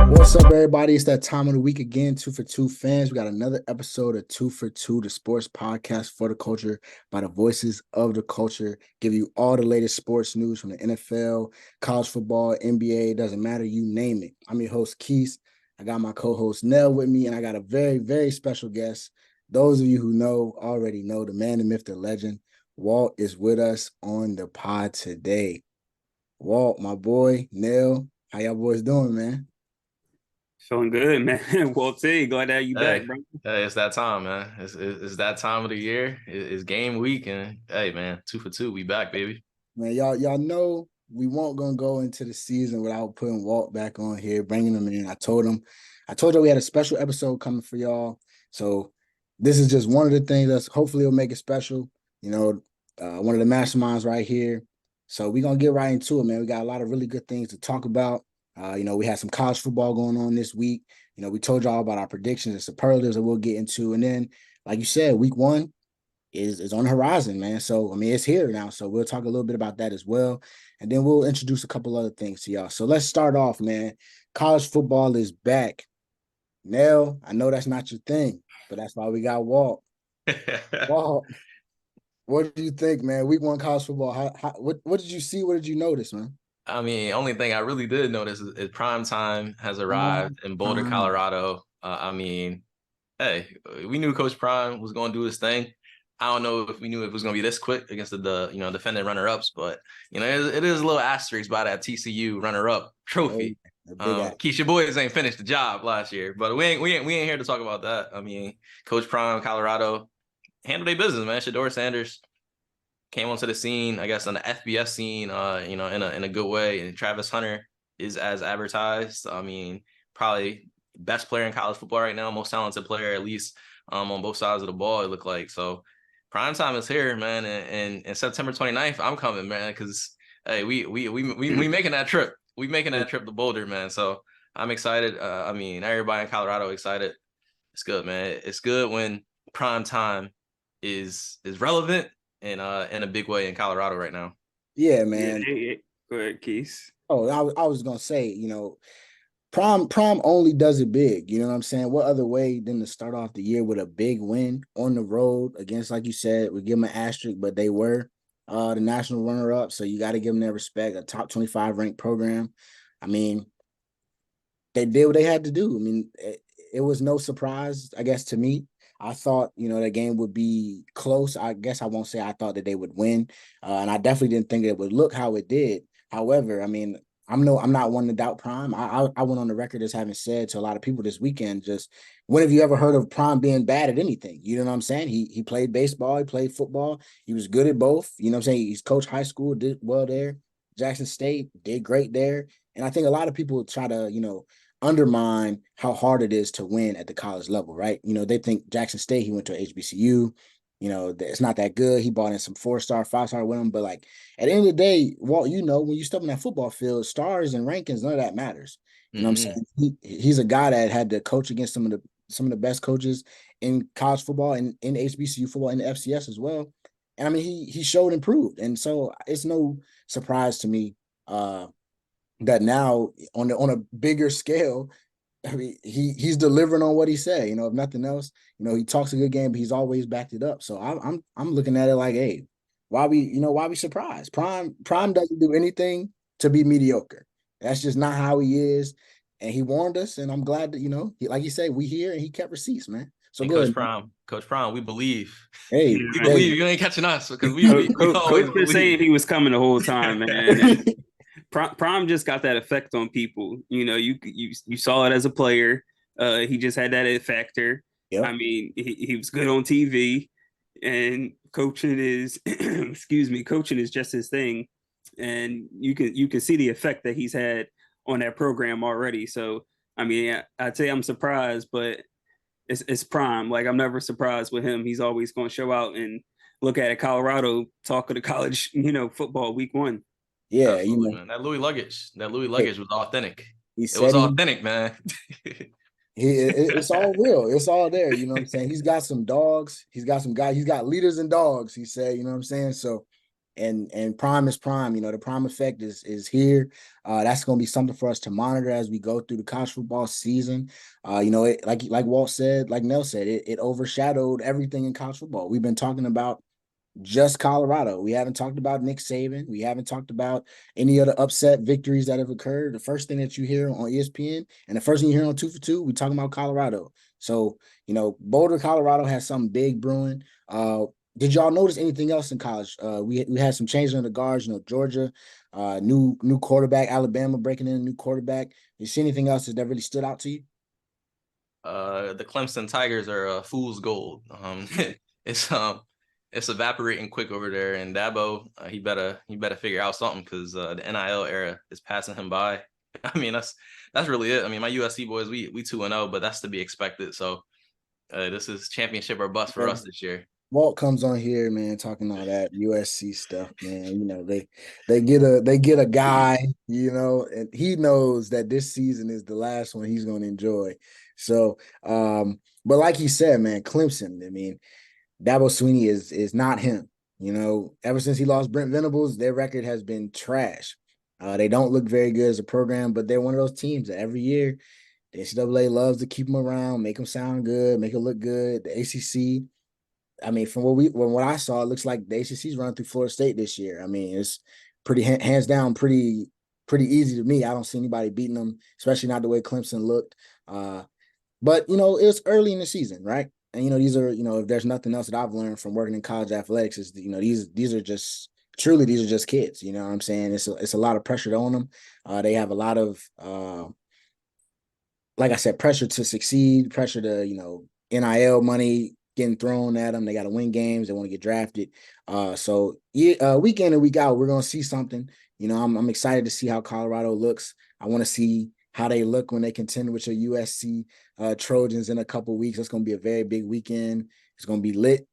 What's up, everybody? It's that time of the week again, 2 for 2 fans. We got another episode of 2 for 2, the sports podcast for the culture by the voices of the culture. Give you all the latest sports news from the NFL, college football, NBA, doesn't matter, you name it. I'm your host, Quis. I got my co-host, Nell, with me, and I got a very, very special guest. Those of you who know already know the man, the myth, the legend. Walt is with us on the pod today. Walt, my boy, Nell, how y'all boys doing, man? Feeling good, man. Walt, glad to have you back, Hey, bro. hey, it's that time, man. It's that time of the year. It's game week, and hey, man, 2 for 2, we back, baby. Man, y'all know we won't gonna go into the season without putting Walt back on here, bringing him in. I told you we had a special episode coming for y'all. So this is just one of the things that's hopefully will make it special. You know, one of the masterminds right here. So we're gonna get right into it, man. We got a lot of really good things to talk about. We had some college football going on this week. We told y'all about our predictions and superlatives that we'll get into. And then, like you said, week one is on the horizon, man. So, I mean, it's here now. So we'll talk a little bit about that as well. And then we'll introduce a couple other things to y'all. So let's start off, man. College football is back. Nell, I know that's not your thing, but that's why we got Walt. Walt, what do you think, man? Week one college football. What did you see? What did you notice, man? I mean, only thing I really did notice is prime time has arrived in Boulder, Colorado. I mean, hey, we knew Coach Prime was going to do his thing. I don't know if we knew it was going to be this quick against the defending runner-ups, but it is a little asterisk by that TCU runner-up trophy. Keisha boys ain't finished the job last year, but we ain't here to talk about that. I mean, Coach Prime, Colorado, handled their business, man. Shedeur Sanders came onto the scene, I guess, on the FBS scene, in a good way. And Travis Hunter is as advertised. I mean, probably best player in college football right now, most talented player, at least on both sides of the ball, it looked like. So prime time is here, man. And September 29th, I'm coming, man, because hey, we making that trip. We making that trip to Boulder, man. So I'm excited. I mean, everybody in Colorado excited. It's good, man. It's good when prime time is relevant in a big way in Colorado right now. Yeah, man. Yeah. Go ahead, Keith. Oh, I was gonna say, prom only does it big. You know what I'm saying? What other way than to start off the year with a big win on the road against, like you said, we give them an asterisk, but they were the national runner-up, so you got to give them their respect. A top 25 ranked program. I mean, they did what they had to do. I mean, it was no surprise, I guess, to me. I thought, the game would be close. I guess I won't say I thought that they would win, and I definitely didn't think it would look how it did. However, I mean, I'm not one to doubt Prime. I went on the record as having said to a lot of people this weekend, just when have you ever heard of Prime being bad at anything? You know what I'm saying? He played baseball, he played football, he was good at both. You know what I'm saying? He's coached high school, did well there. Jackson State did great there, and I think a lot of people try to undermine how hard it is to win at the college level, right? They think Jackson State, he went to HBCU. It's not that good. He bought in some 4-star, 5-star with him. But like at the end of the day, Walt, when you step in that football field, stars and rankings, none of that matters. You know what I'm saying? He's a guy that had to coach against some of the best coaches in college football and in HBCU football and the FCS as well. And I mean, he showed improved. And so it's no surprise to me that now on a bigger scale, I mean, he's delivering on what he said. If nothing else, he talks a good game, but he's always backed it up. So I'm looking at it like, hey, why we surprised? Prime doesn't do anything to be mediocre. That's just not how he is, and he warned us. And I'm glad that like you say, we here and he kept receipts, man. So and good, Coach Prime, we believe. Hey, we believe you ain't catching us because we always Coach been saying he was coming the whole time, man. Prime just got that effect on people. You saw it as a player. He just had that it factor. Yep. I mean, he was good on TV, and coaching is coaching is just his thing. And you can see the effect that he's had on that program already. So I mean, I'd say I'm surprised, but it's Prime. Like I'm never surprised with him. He's always going to show out and look at it. Colorado talking to college, football week one. Yeah, absolutely, man. That Louis luggage was authentic. It was authentic, man. It's all real. It's all there. You know what I'm saying? He's got some dogs. He's got some guys. He's got leaders and dogs. He said, you know what I'm saying? So, and prime is prime. You know, the prime effect is here. That's going to be something for us to monitor as we go through the college football season. You know, it, like Walt said, like Nell said, it overshadowed everything in college football. We've been talking about just Colorado. We haven't talked about Nick Saban. We haven't talked about any other upset victories that have occurred. The first thing that you hear on ESPN and the first thing you hear on 2 for 2, we talking about Colorado. So, you know, Boulder, Colorado has something big brewing. Did y'all notice anything else in college? We had some changes in the guards. You know, Georgia, new quarterback. Alabama breaking in a new quarterback. You see anything else that really stood out to you? The Clemson Tigers are fool's gold. It's it's evaporating quick over there, and Dabo, he better figure out something because the NIL era is passing him by. I mean, that's really it. I mean, my USC boys, we 2-0, but that's to be expected. So this is championship or bust for us this year. Walt comes on here, man, talking all that USC stuff, man. You know, they get a guy, you know, and he knows that this season is the last one he's going to enjoy. So, but like he said, man, Clemson, I mean, Dabo Swinney is not him. You know, ever since he lost Brent Venables, their record has been trash. They don't look very good as a program, but they're one of those teams that every year the NCAA loves to keep them around, make them sound good, make it look good. The ACC, I mean, from what I saw, it looks like the ACC's run through Florida State this year. I mean, it's pretty hands down, pretty easy to me. I don't see anybody beating them, especially not the way Clemson looked. But you know, it's early in the season, right? And you know, these are, you know, if there's nothing else that I've learned from working in college athletics, is, you know, these are just truly, these are just kids. You know what I'm saying? It's a lot of pressure on them. They have a lot of like I said, pressure to succeed, pressure to, you know, NIL money getting thrown at them. They got to win games. They want to get drafted. So yeah, week in and week out, we're gonna see something. You know, I'm excited to see how Colorado looks. I want to see how they look when they contend with your USC Trojans in a couple of weeks. It's gonna be a very big weekend. It's gonna be lit.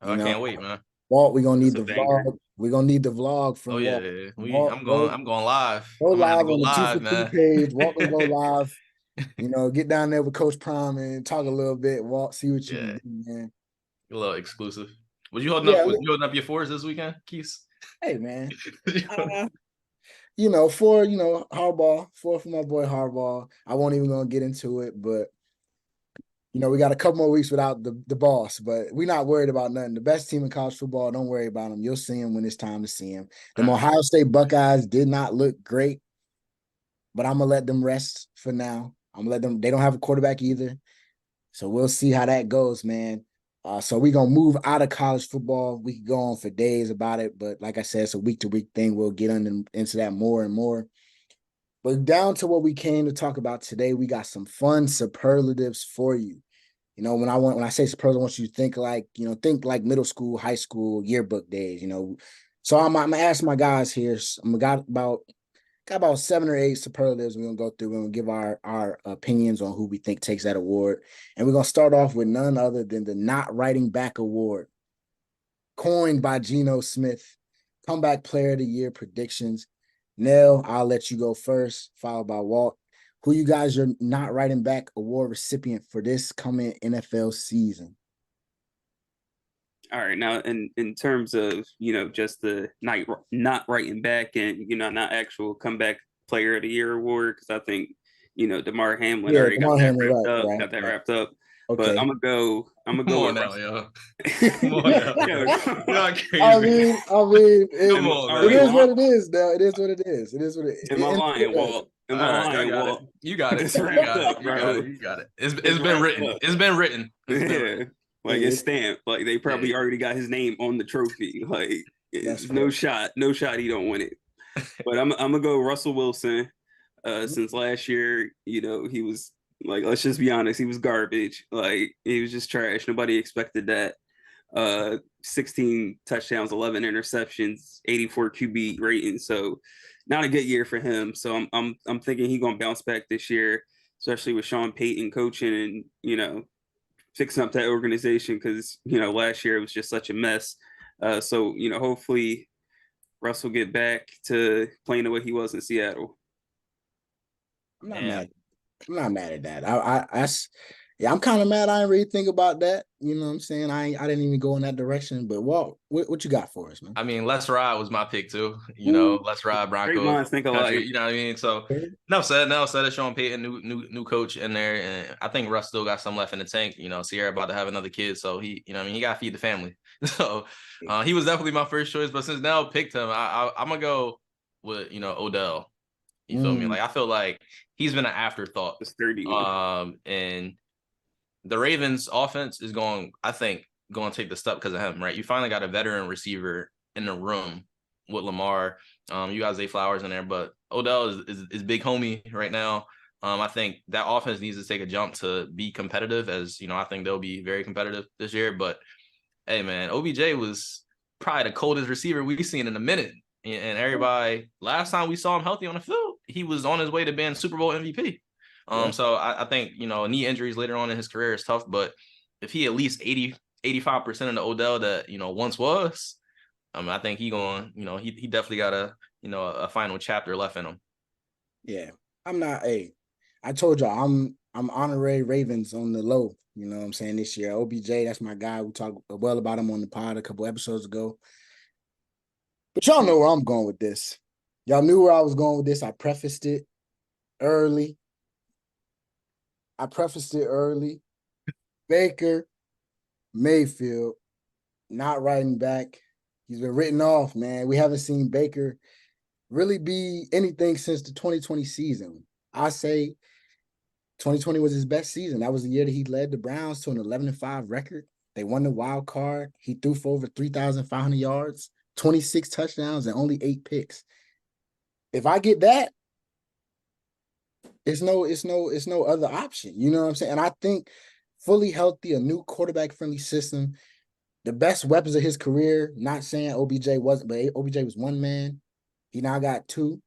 I can't wait, man. Walt, we're gonna need the vlog. We're gonna need the vlog from Walt. Yeah. Walt, I'm going live. Go I'm gonna have live to go on the 2 live, for 2 man. page. Walt gonna go live. You know, get down there with Coach Prime and talk a little bit. Walt, see what you can do, man. A little exclusive. Was you holding up your fours this weekend, Quis? Hey, man. You know, for Harbaugh, for my boy Harbaugh. I won't even gonna get into it, but you know, we got a couple more weeks without the boss, but we're not worried about nothing. The best team in college football, don't worry about them. You'll see them when it's time to see them. The Ohio State Buckeyes did not look great, but I'm gonna let them rest for now. I'm gonna let them. They don't have a quarterback either, so we'll see how that goes, man. So we're gonna move out of college football. We could go on for days about it, but like I said, it's a week-to-week thing. We'll get into that more and more. But down to what we came to talk about today, we got some fun superlatives for you. You know, when I say superlatives, I want you to think like middle school, high school, yearbook days. You know, so I'm gonna ask my guys here. I'm got about 7 or 8 superlatives we're gonna go through and we'll give our opinions on who we think takes that award. And we're gonna start off with none other than the Not Writing Back Award, coined by Geno Smith. Comeback Player of the Year predictions. Nell, I'll let you go first, followed by Walt. Who you guys are Not Writing Back Award recipient for this coming NFL season? All right, now in terms of, you know, just the not writing back and, you know, not actual comeback player of the year award, because I think, you know, DeMar Hamlin already got that wrapped up. Okay. But I'm gonna go Come on now, yo. Come on now. Y'all crazy. I mean, come on, it is what it is now. It is what it is. It is what it is. Am I lying, Walt? Am I lying, Walt? You got it. It's wrapped up, bro. You got it. It's been written. It's been written. Yeah. Like it's stamped. Like they probably already got his name on the trophy. Like no shot he don't win it. But I'm gonna go Russell Wilson. Since last year, you know, he was like, let's just be honest, he was garbage. Like he was just trash. Nobody expected that. 16 touchdowns, 11 interceptions, 84 QB rating. So not a good year for him. So I'm thinking he's gonna bounce back this year, especially with Sean Payton coaching and, you know, fixing up that organization, because, you know, last year it was just such a mess. So, you know, hopefully Russ will get back to playing the way he was in Seattle. I'm not mad at that. Yeah, I'm kind of mad. I didn't really think about that. You know what I'm saying? I didn't even go in that direction. But Walt, what you got for us, man? I mean, Let's Ride was my pick too. Ooh. Let's Ride Great Broncos minds think country. alike. You know what I mean? So no said it's Sean Payton, new coach in there, and I think Russ still got some left in the tank. Sierra about to have another kid, so he got to feed the family. So he was definitely my first choice. But since Nell picked him, I'm gonna go with Odell. You feel me? Like I feel like he's been an afterthought. The sturdy one. And the Ravens offense is I think, going to take the step because of him, right? You finally got a veteran receiver in the room with Lamar. You got Zay Flowers in there, but Odell is big homie right now. I think that offense needs to take a jump to be competitive, as I think they'll be very competitive this year. But hey, man, OBJ was probably the coldest receiver we've seen in a minute. And everybody, last time we saw him healthy on the field, he was on his way to being Super Bowl MVP. So I think, knee injuries later on in his career is tough, but if he at least 85% of the Odell that, once was, I think he definitely got a final chapter left in him. Yeah. I told y'all I'm honorary Ravens on the low. You know what I'm saying? This year. OBJ, that's my guy. We talked well about him on the pod a couple episodes ago. But y'all know where I'm going with this. Y'all knew where I was going with this. I prefaced it early. Baker Mayfield not riding back. He's been written off, man. We haven't seen Baker really be anything since the 2020 season. I say 2020 was his best season. That was the year that he led the Browns to an 11-5 record. They won the wild card. He threw for over 3,500 yards, 26 touchdowns, and only 8 picks. If I get that, it's no other option. You know what I'm saying? And I think fully healthy, a new quarterback-friendly system, the best weapons of his career, not saying OBJ wasn't, but OBJ was one man. He now got 2.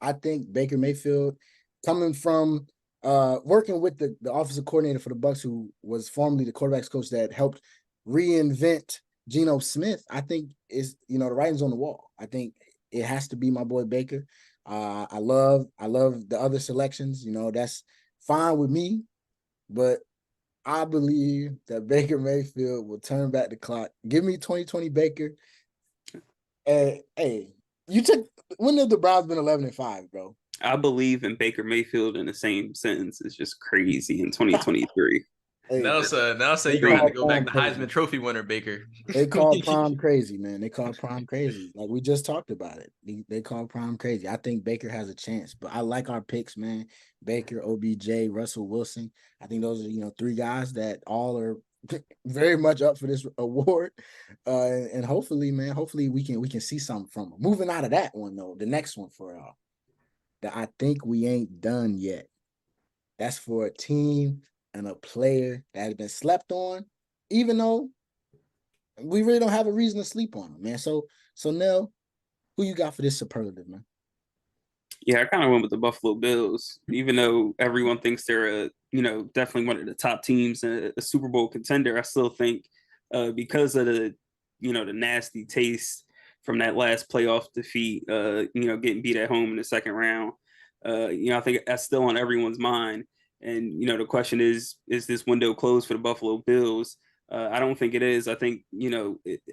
I think Baker Mayfield, coming from working with the offensive coordinator for the Bucs, who was formerly the quarterback's coach that helped reinvent Geno Smith, I think is the writing's on the wall. I think it has to be my boy Baker. I love the other selections. That's fine with me, but I believe that Baker Mayfield will turn back the clock. Give me 2020 Baker. Hey, when have the Browns been 11-5, bro? I believe in Baker Mayfield in the same sentence. It's just crazy in 2023. Hey, now say you got to go back to Heisman Trophy winner Baker. They call Prime crazy, man. They call Prime crazy. Like we just talked about it. They call Prime crazy. I think Baker has a chance, but I like our picks, man. Baker, OBJ, Russell Wilson. I think those are 3 guys that all are very much up for this award. And hopefully, man, we can see something from them. Moving out of that one though, the next one for y'all that I think we ain't done yet. That's for a team and a player that has been slept on, even though we really don't have a reason to sleep on them, man. So Nell, who you got for this superlative, man? Yeah, I kind of went with the Buffalo Bills, even though everyone thinks they're definitely one of the top teams and a Super Bowl contender. I still think because of the nasty taste from that last playoff defeat, getting beat at home in the second round, I think that's still on everyone's mind. And the question is this window closed for the Buffalo Bills? I don't think it is. I think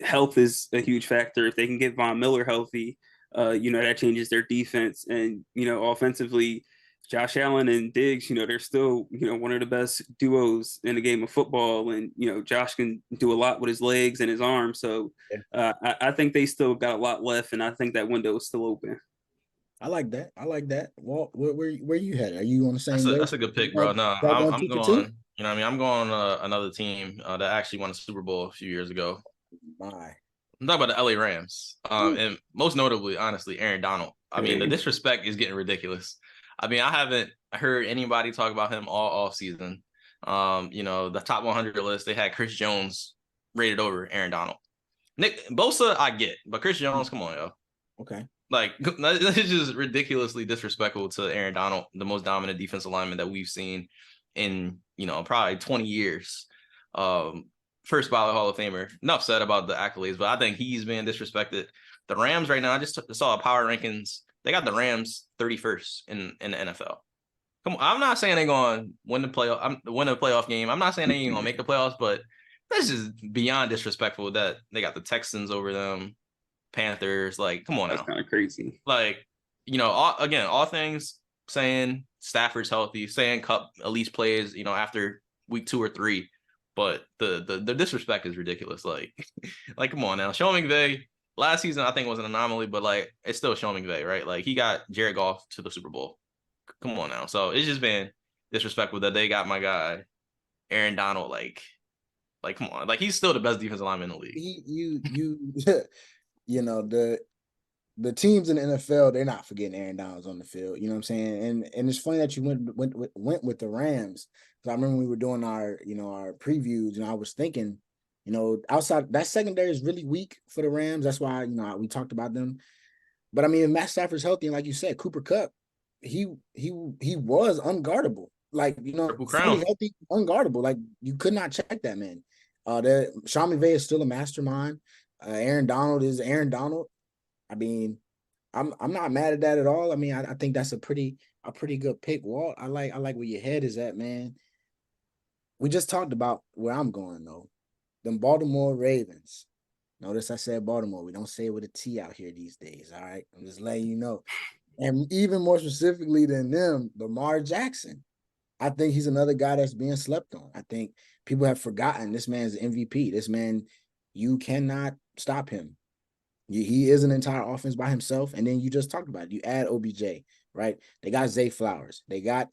health is a huge factor. If they can get Von Miller healthy, that changes their defense. And offensively, Josh Allen and Diggs, they're still one of the best duos in the game of football. And Josh can do a lot with his legs and his arms. So I think they still got a lot left, and I think that window is still open. I like that. Walt, where you head? Are you on the same way? That's a good pick, bro. No, I'm going. I'm going another team that actually won a Super Bowl a few years ago. My. I'm talking about the LA Rams, and most notably, honestly, Aaron Donald. I mean, the disrespect is getting ridiculous. I mean, I haven't heard anybody talk about him all off season. The top 100 list, they had Chris Jones rated over Aaron Donald. Nick Bosa, I get, but Chris Jones, come on, yo. Okay. Like, that's just ridiculously disrespectful to Aaron Donald, the most dominant defensive lineman that we've seen in, probably 20 years. First ballot Hall of Famer. Enough said about the accolades, but I think he's being disrespected. The Rams right now, I just saw power rankings. They got the Rams 31st in the NFL. Come on, I'm not saying they're going to win the playoff game. I'm not saying they ain't going to make the playoffs, but that's just beyond disrespectful that they got the Texans over them, Panthers. Like, come on That's now. kind of crazy. Like, all things saying Stafford's healthy, saying Cup at least plays, after week 2 or 3. But the disrespect is ridiculous. Like, like, come on now. Sean McVay, last season I think was an anomaly, but like it's still Sean McVay, right? Like he got Jared Goff to the Super Bowl. Come on now. So it's just been disrespectful that they got my guy, Aaron Donald, like come on. Like he's still the best defensive lineman in the league. You know, the teams in the NFL, they're not forgetting Aaron Donald's on the field. You know what I'm saying? And it's funny that you went with the Rams. Because I remember when we were doing our previews, I was thinking, outside that secondary is really weak for the Rams. That's why, we talked about them. But I mean, if Matt Stafford's healthy, and like you said, Cooper Kupp, he was unguardable. Like, Triple fully crown. healthy, unguardable. Like you could not check that man. Sean McVay is still a mastermind. Aaron Donald is Aaron Donald. I mean, I'm not mad at that at all. I mean, I think that's a pretty good pick, Walt. I like where your head is at, man. We just talked about where I'm going though. Them Baltimore Ravens. Notice I said Baltimore. We don't say it with a T out here these days. All right. I'm just letting you know. And even more specifically than them, Lamar Jackson. I think he's another guy that's being slept on. I think people have forgotten this man's MVP. This man, you cannot stop him. He is an entire offense by himself. And then you just talked about it. You add OBJ, right? They got Zay Flowers. They got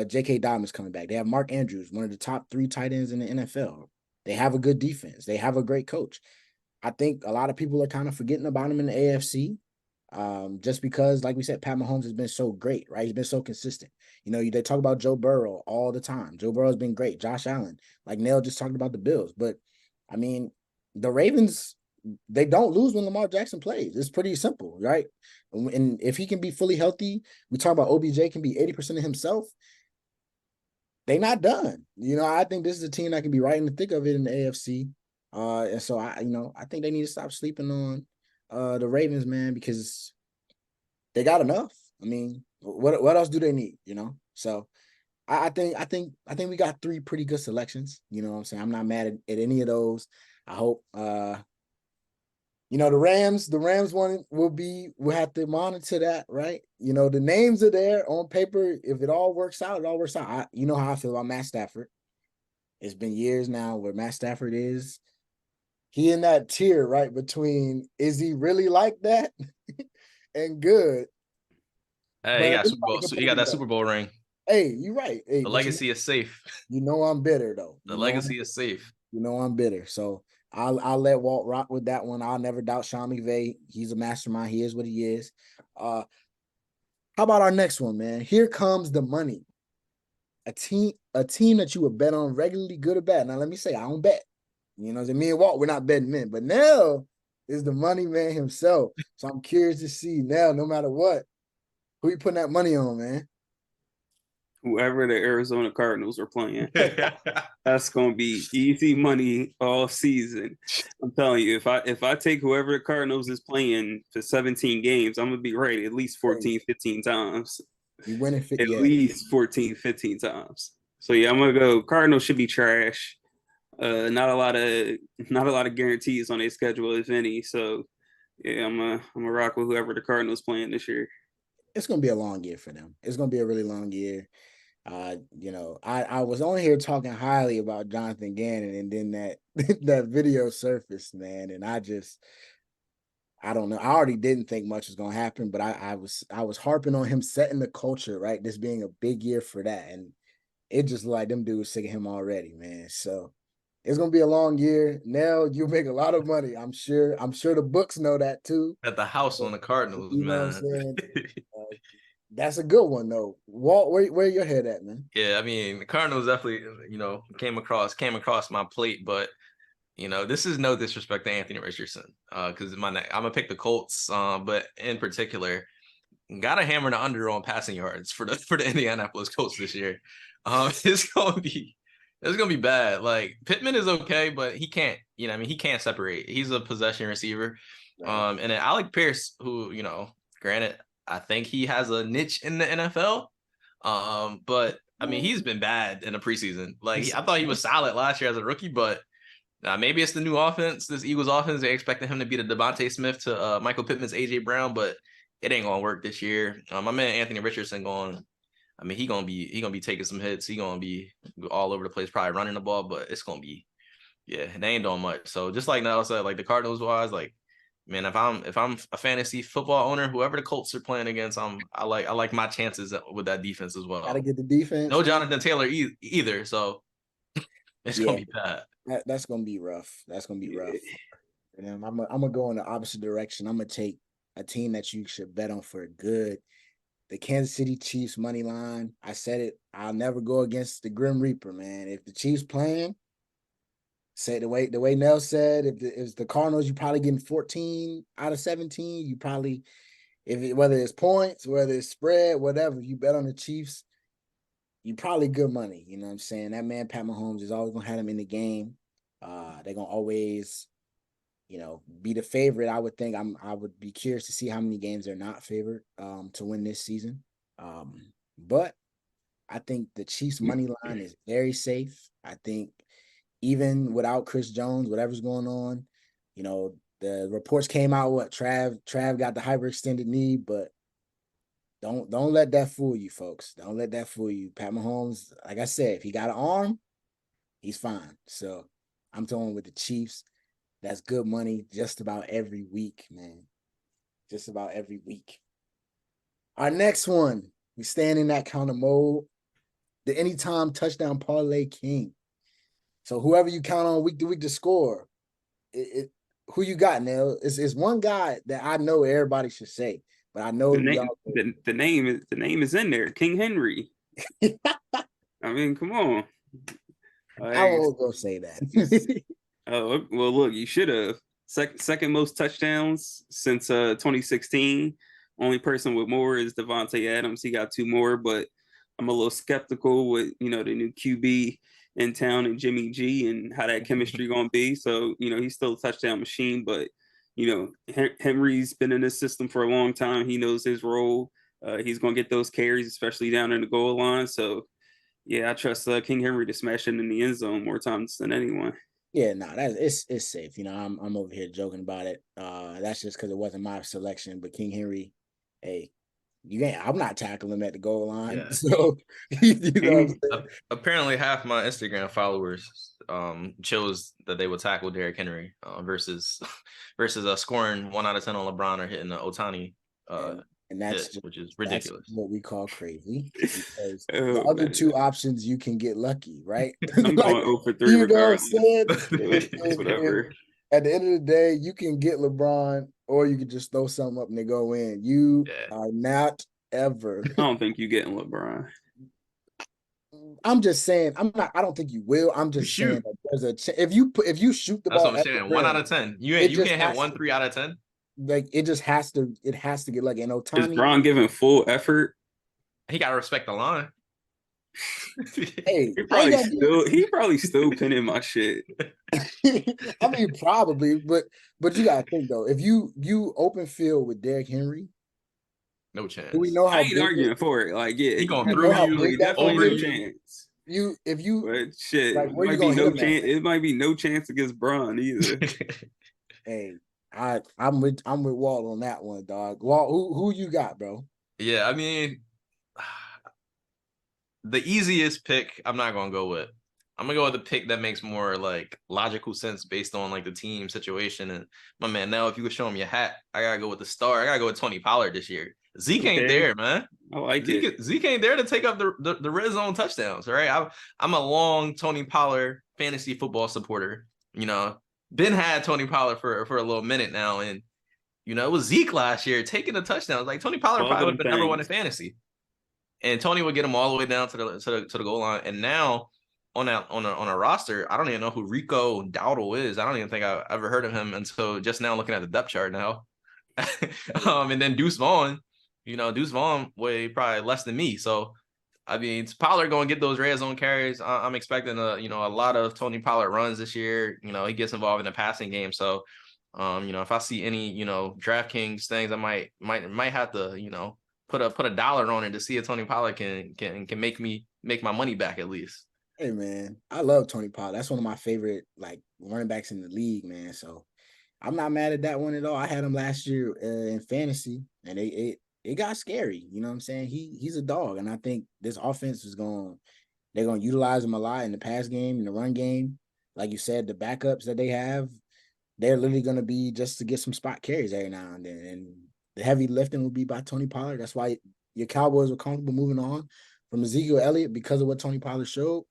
J.K. Dobbins coming back. They have Mark Andrews, one of the top 3 tight ends in the NFL. They have a good defense. They have a great coach. I think a lot of people are kind of forgetting about him in the AFC. Just because, like we said, Pat Mahomes has been so great, right? He's been so consistent. They talk about Joe Burrow all the time. Joe Burrow has been great. Josh Allen, like Nell just talked about the Bills. But, I mean, the Ravens, they don't lose when Lamar Jackson plays. It's pretty simple, right? And if he can be fully healthy, we talk about OBJ can be 80% of himself. They're not done. I think this is a team that can be right in the thick of it in the AFC. And so I think they need to stop sleeping on the Ravens, man, because they got enough. I mean, what else do they need? So I think we got 3 pretty good selections. You know what I'm saying? I'm not mad at any of those. I hope the Rams one we'll have to monitor that, right? The names are there on paper. If it all works out, it all works out. You know how I feel about Matt Stafford. It's been years now where Matt Stafford is. He in that tier, right, between is he really like that and good. Hey, he got that Super Bowl ring. Hey, you're right. Hey, the legacy is safe. I'm bitter though. The legacy is safe. I'm bitter. So I'll let Walt rock with that one. I'll never doubt Sean McVay. He's a mastermind. He is what he is. How about our next one, man? Here comes the money. A team that you would bet on regularly, good or bad. Now let me say, I don't bet. Me and Walt, we're not betting men, but Nell is the money man himself. So I'm curious to see Nell, no matter what, who you putting that money on, man? Whoever the Arizona Cardinals are playing. That's gonna be easy money all season. I'm telling you, if I take whoever the Cardinals is playing for 17 games, I'm gonna be right at least 14, 15 times. You winning at least 14, 15 times. So yeah, I'm gonna go. Cardinals should be trash. Not a lot of guarantees on their schedule, if any. So yeah, I'm a rock with whoever the Cardinals playing this year. It's gonna be a long year for them. It's gonna be a really long year. I was on here talking highly about Jonathan Gannon, and then that video surfaced, man, and I don't know. I already didn't think much was gonna happen, but I was harping on him setting the culture, right? This being a big year for that, and it just like them dudes sick of him already, man. So it's gonna be a long year. Nell, you make a lot of money. I'm sure the books know that too. At the house on the Cardinals, you man. Know what I'm saying? That's a good one though. Walt, where your head at, man? Yeah, I mean the Cardinals definitely, came across my plate, but this is no disrespect to Anthony Richardson, because I'm gonna pick the Colts, but in particular, gotta hammer the under on passing yards for the Indianapolis Colts this year. It's gonna be bad. Like Pittman is okay, but he can't, he can't separate. He's a possession receiver. Right. And then Alec Pierce, who, granted, I think he has a niche in the NFL, But I mean, he's been bad in the preseason. Like I thought he was solid last year as a rookie, but maybe it's the new offense, this Eagles offense. They expected him to be the Devontae Smith to Michael Pittman's AJ Brown, but it ain't gonna work this year. My man Anthony Richardson he gonna be taking some hits. He gonna be all over the place, probably running the ball, but it's gonna be they ain't doing much. So just like Nell said, like the Cardinals wise, like man, if I'm a fantasy football owner, whoever the Colts are playing against, I like my chances with that defense as well. Gotta get the defense. No Jonathan Taylor either, so it's gonna be bad. That's gonna be rough. That's gonna be rough. And I'm gonna go in the opposite direction. I'm gonna take a team that you should bet on for good. The Kansas City Chiefs money line. I said it. I'll never go against the Grim Reaper, man. If the Chiefs playing, say the way Nell said, if it's the Cardinals, you probably getting 14 out of 17. You probably, whether it's points, whether it's spread, whatever, you bet on the Chiefs, you probably good money. You know what I'm saying? That man, Pat Mahomes, is always gonna have them in the game. They're gonna always, be the favorite. I would think I would be curious to see how many games they're not favored to win this season. But I think the Chiefs money line is very safe. I think even without Chris Jones, whatever's going on, the reports came out Trav got the hyperextended knee, but don't let that fool you, folks. Don't let that fool you. Pat Mahomes, like I said, if he got an arm, he's fine. So I'm going with the Chiefs. That's good money just about every week, man. Just about every week. Our next one, we stand in that kind of mode. The anytime touchdown parlay king. So whoever you count on week to week to score, who you got, Nell? It's one guy that I know everybody should say, but I know the name is in there, King Henry. I mean, come on. I won't go say that. Oh, well, look, you should have. Second most touchdowns since 2016. Only person with more is Devontae Adams. He got 2 more, but I'm a little skeptical with, the new QB in town and Jimmy G and how that chemistry going to be. So, he's still a touchdown machine, but, Henry's been in this system for a long time. He knows his role. He's going to get those carries, especially down in the goal line. So, yeah, I trust King Henry to smash it in the end zone more times than anyone. Yeah, no, it's safe. I'm over here joking about it. That's just because it wasn't my selection. But King Henry, hey, I'm not tackling him at the goal line. Yeah. So apparently half my Instagram followers chose that they would tackle Derrick Henry versus scoring 1 out of 10 on LeBron or hitting the Otani. And that's which is ridiculous. That's what we call crazy. Because the other 2 options you can get lucky, right? I'm going 0 for 3 regardless. Whatever. At the end of the day, you can get LeBron, or you can just throw something up and they go in. You are not ever. I don't think you're getting LeBron. I'm just saying. I don't think you will. I'm just saying that there's if you shoot the ball. That's what I'm saying. 1 out of 10. You can't hit 1 3 out of 10. Like it has to get lucky. And Otani, is Bron giving full effort? He gotta respect the line. Hey, he probably still pinning my shit. I mean, probably, but you gotta think though. If you open field with Derrick Henry, no chance. Do we know how I ain't arguing for it. Like, yeah, he gonna throw you definitely no chance. But shit, like, where it might be no chance. It might be no chance against Bron either. Hey. I'm with Walt on that one, dog. Walt, who you got, bro? Yeah, I mean, the easiest pick I'm not gonna go with. I'm gonna go with the pick that makes more like logical sense based on like the team situation. And my man, now if you could show him your hat, I gotta go with the star. I gotta go with Tony Pollard this year. Zeke ain't there, man. I like it. Zeke ain't there to take up the red zone touchdowns, right? I'm a long Tony Pollard fantasy football supporter. Ben had Tony Pollard for a little minute now, and it was Zeke last year taking the touchdowns. Like Tony Pollard probably would have been number 1 in fantasy, and Tony would get him all the way down to the goal line. And now on a roster, I don't even know who Rico Dowdle is. I don't even think I ever heard of him until just now looking at the depth chart now. And then Deuce Vaughn, Deuce Vaughn way probably less than me. So I mean, Pollard going to get those red zone carries. I'm expecting a lot of Tony Pollard runs this year. He gets involved in the passing game. So, if I see any, DraftKings things, I might have to, put a dollar on it to see if Tony Pollard can make my money back at least. Hey man, I love Tony Pollard. That's one of my favorite like running backs in the league, man. So I'm not mad at that one at all. I had him last year in fantasy, and it got scary. You know what I'm saying? He's a dog, and I think this offense is they're gonna utilize him a lot in the pass game, in the run game. Like you said, the backups that they have, they're literally gonna be just to get some spot carries every now and then. And the heavy lifting will be by Tony Pollard. That's why your Cowboys were comfortable moving on from Ezekiel Elliott because of what Tony Pollard showed.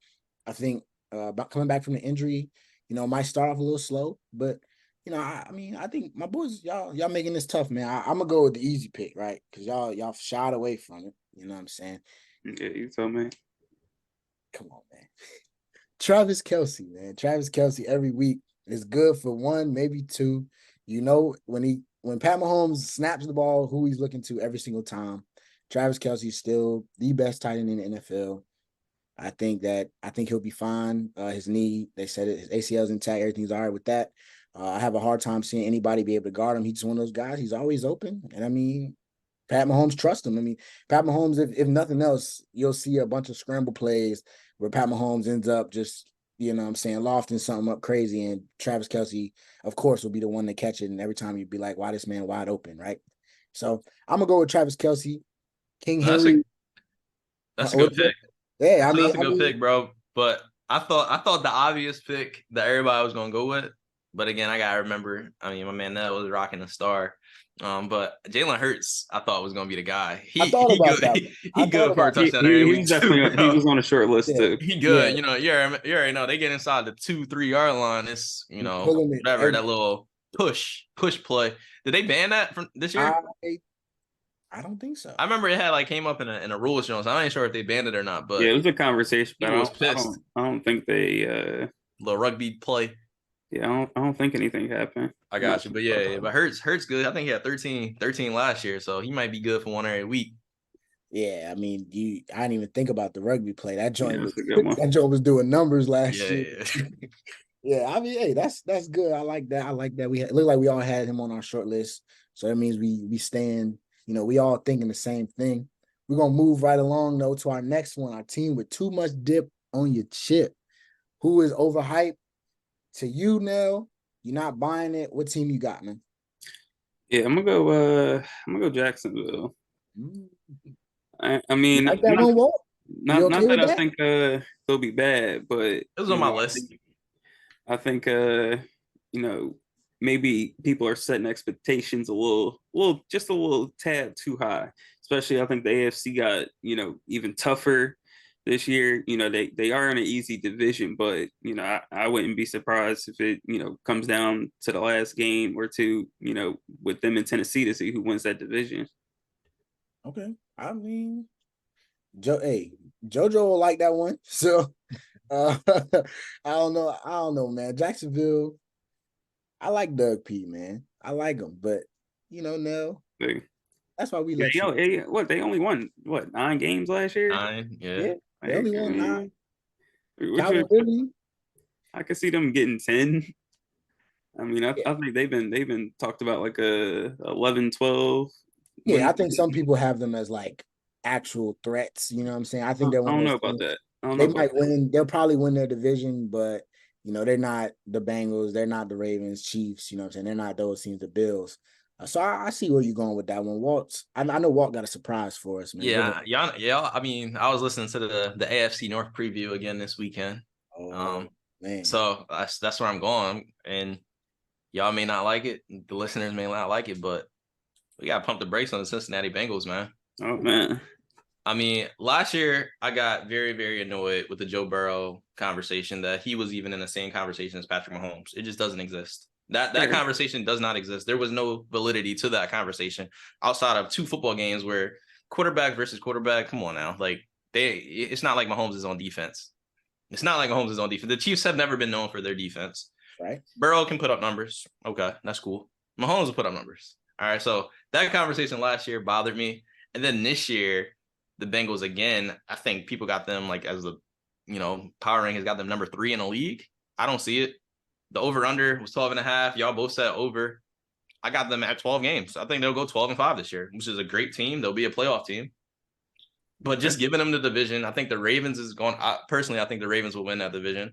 I think about coming back from the injury, might start off a little slow, but I mean, I think my boys, y'all making this tough, man. I'm gonna go with the easy pick, right? Because y'all shied away from it. You know what I'm saying? Yeah, you told me. Come on, man. Travis Kelce, man. Travis Kelce every week is good for one, maybe two. When Pat Mahomes snaps the ball, who he's looking to every single time. Travis Kelce is still the best tight end in the NFL. I think he'll be fine. His knee, they said his ACL's intact. Everything's all right with that. I have a hard time seeing anybody be able to guard him. He's just one of those guys. He's always open. And I mean, Pat Mahomes trusts him. I mean, Pat Mahomes, if nothing else, you'll see a bunch of scramble plays where Pat Mahomes ends up just, lofting something up crazy. And Travis Kelce, of course, will be the one to catch it. And every time you'd be like, why this man wide open, right? So I'm going to go with Travis Kelce. King Henry. That's a good pick. Yeah, that's a good pick, bro. But I thought the obvious pick that everybody was gonna go with. But again, I gotta remember. I mean, my man Nell was rocking the star. But Jalen Hurts, I thought was gonna be the guy. I thought about that. He good for a touchdown every week. He was on a short list too. He good. Yeah. You already know they get inside the 2-3 yard line. It's whatever that little push play. Did they ban that from this year? I don't think so. I remember it had came up in a rules show, so I ain't sure if they banned it or not. But yeah, it was a conversation. But I don't think they little rugby play. Yeah, I don't think anything happened. I got you, but yeah, but Hurts good. I think he had 13 last year, so he might be good for one every week. Yeah, I mean, I didn't even think about the rugby play. That joint was doing numbers last year. Yeah, I mean, hey, that's good. I like that. It looked like we all had him on our short list, so that means we stand. We all thinking the same thing. We're going to move right along, though, to our next one, our team with too much dip on your chip. Who is overhyped? To you, Nell, you're not buying it. What team you got, man? Yeah, I'm gonna go Jacksonville. I mean, like that one, Walt? Not that I think they'll be bad, but it was on my list. I think maybe people are setting expectations a little tad too high. Especially, I think the AFC got even tougher this year. They are in an easy division, but I wouldn't be surprised if it comes down to the last game or two. With them in Tennessee to see who wins that division. Okay, I mean, JoJo will like that one. So I don't know, man. Jacksonville. I like Doug P, man. I like him, but Nell. That's why we let you. What they only won 9 games last year? 9, yeah. They only won 9. I could see them getting 10. I mean, I think they've been talked about like a 11, 12. Yeah, I think some people have them as like actual threats. You know what I'm saying? I think they're. I don't know about that. They might win. They'll probably win their division, but they're not the Bengals. They're not the Ravens, Chiefs. You know what I'm saying? They're not those teams, the Bills. So I see where you're going with that one. Walt, I know Walt got a surprise for us, man. Yeah. I mean, I was listening to the AFC North preview again this weekend. Man. So that's where I'm going, and y'all may not like it. The listeners may not like it, but we got to pump the brakes on the Cincinnati Bengals, man. Oh man. I mean, last year I got very, very annoyed with the Joe Burrow conversation that he was even in the same conversation as Patrick Mahomes. It just doesn't exist. That conversation does not exist. There was no validity to that conversation outside of 2 football games where quarterback versus quarterback. Come on now, it's not like Mahomes is on defense. It's not like Mahomes is on defense. The Chiefs have never been known for their defense. Right. Burrow can put up numbers. Okay, that's cool. Mahomes will put up numbers. All right. So that conversation last year bothered me, and then this year, the Bengals again. I think people got them as the power rank has got them number 3 in the league. I don't see it. The over-under was 12.5. Y'all both said over. I got them at 12 games. I think they'll go 12-5 this year, which is a great team. They'll be a playoff team. But just giving them the division, I think the Ravens is going. Personally, I think the Ravens will win that division.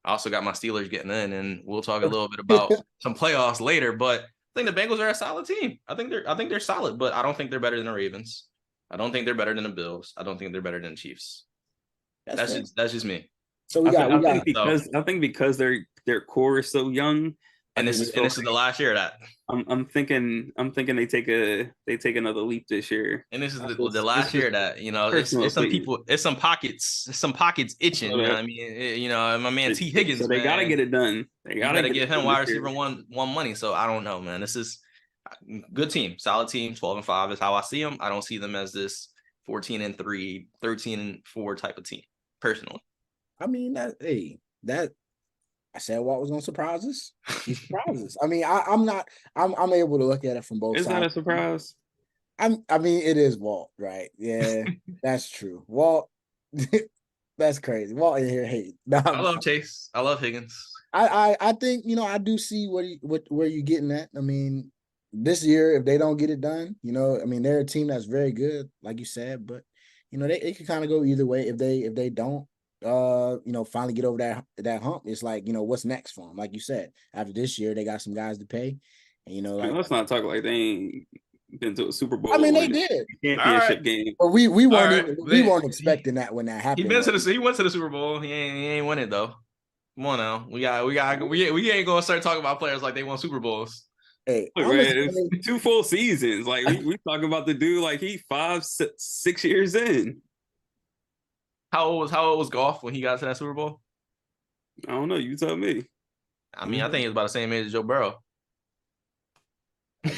I also got my Steelers getting in, and we'll talk a little bit about some playoffs later. But I think the Bengals are a solid team. I think they're solid, but I don't think they're better than the Ravens. I don't think they're better than the Bills. I don't think they're better than the Chiefs. That's just me. So I think because their core is so young, and this is the last year of that. I'm thinking they take another leap this year. And this is the last year of that, you know, it's some people, it's some pockets itching. You know what I mean? You know, my man T. Higgins, so they gotta get it done. They gotta get him wide receiver one money. So I don't know, man. This is good team, solid team. 12-5 is how I see them. I don't see them as this 14-3, 13-4 type of team, personally. I mean, I said Walt was gonna surprise us. He surprised us. I mean, I'm able to look at it from both sides. Is that a surprise? I mean, it is Walt, right? Yeah, that's true. Walt, that's crazy. Walt in here hate. I love Chase. I love Higgins. I think, you know, I do see where you're getting at. I mean, this year, if they don't get it done, you know, I mean, they're a team that's very good, like you said, but you know, they could kind of go either way. If they don't, you know, finally get over that hump, it's like, you know, what's next for them? Like you said, after this year, they got some guys to pay, and you know, like, let's not talk like they ain't been to a Super Bowl. I mean, they did championship game, but we weren't expecting that when that happened. He went to the Super Bowl. He ain't win it though. Come on now, we ain't gonna start talking about players like they won Super Bowls. Hey, look, man, 2 full seasons. Like we talking about the dude like he 5-6 years in. How old was Goff when he got to that Super Bowl? I don't know. You tell me. I mean, I think he's about the same age as Joe Burrow. I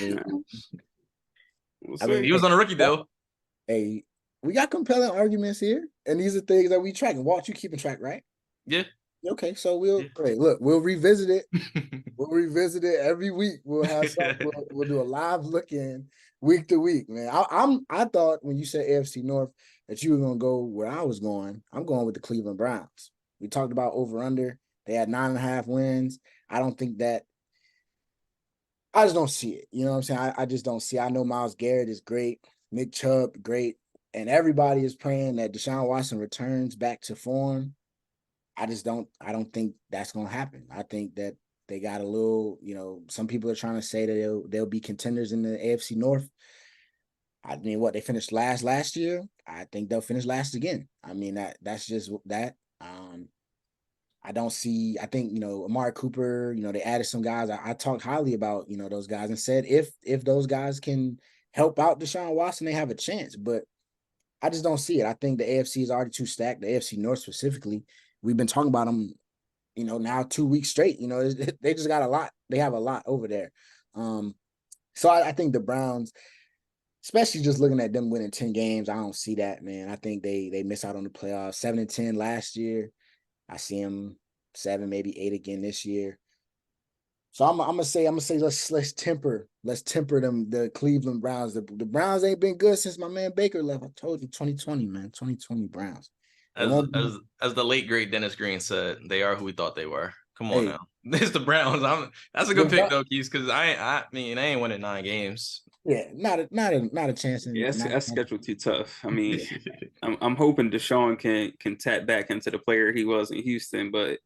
mean, he was on a rookie deal. Hey, we got compelling arguments here, and these are things that we track. And Walt, you keeping track, right? Yeah. Okay, so we'll revisit it. We'll revisit it every week. We'll have something. We'll do a live look in week to week, man. I thought when you said AFC North that you were gonna go where I was going. I'm going with the Cleveland Browns. We talked about over under. They had 9.5 wins. I don't think that. I just don't see it. You know what I'm saying? I just don't see it. I know Myles Garrett is great. Nick Chubb, great. And everybody is praying that Deshaun Watson returns back to form. I don't think that's going to happen. I think that they got a little, you know, some people are trying to say that they'll be contenders in the AFC North. I mean, what, they finished last year? I think they'll finish last again. I mean, that's just that. I don't see, I think, you know, Amari Cooper, you know, they added some guys. I talked highly about, you know, those guys and said if those guys can help out Deshaun Watson, they have a chance. But I just don't see it. I think the AFC is already too stacked, the AFC North specifically. We've been talking about them, you know, now 2 weeks straight. You know, they just got a lot. They have a lot over there. So I think the Browns, especially just looking at them winning 10 games, I don't see that, man. I think they miss out on the playoffs. 7-10 last year. I see them 7, maybe 8 again this year. So I'm gonna say let's temper them, the Cleveland Browns. The Browns ain't been good since my man Baker left. I told you, 2020, man, 2020 Browns. As the late great Dennis Green said, they are who we thought they were. Come on now, it's the Browns. That's a good pick though, Keys, because I mean I ain't winning 9 games. Yeah, not a chance. That's scheduled too tough. I mean, I'm hoping Deshaun can tap back into the player he was in Houston, but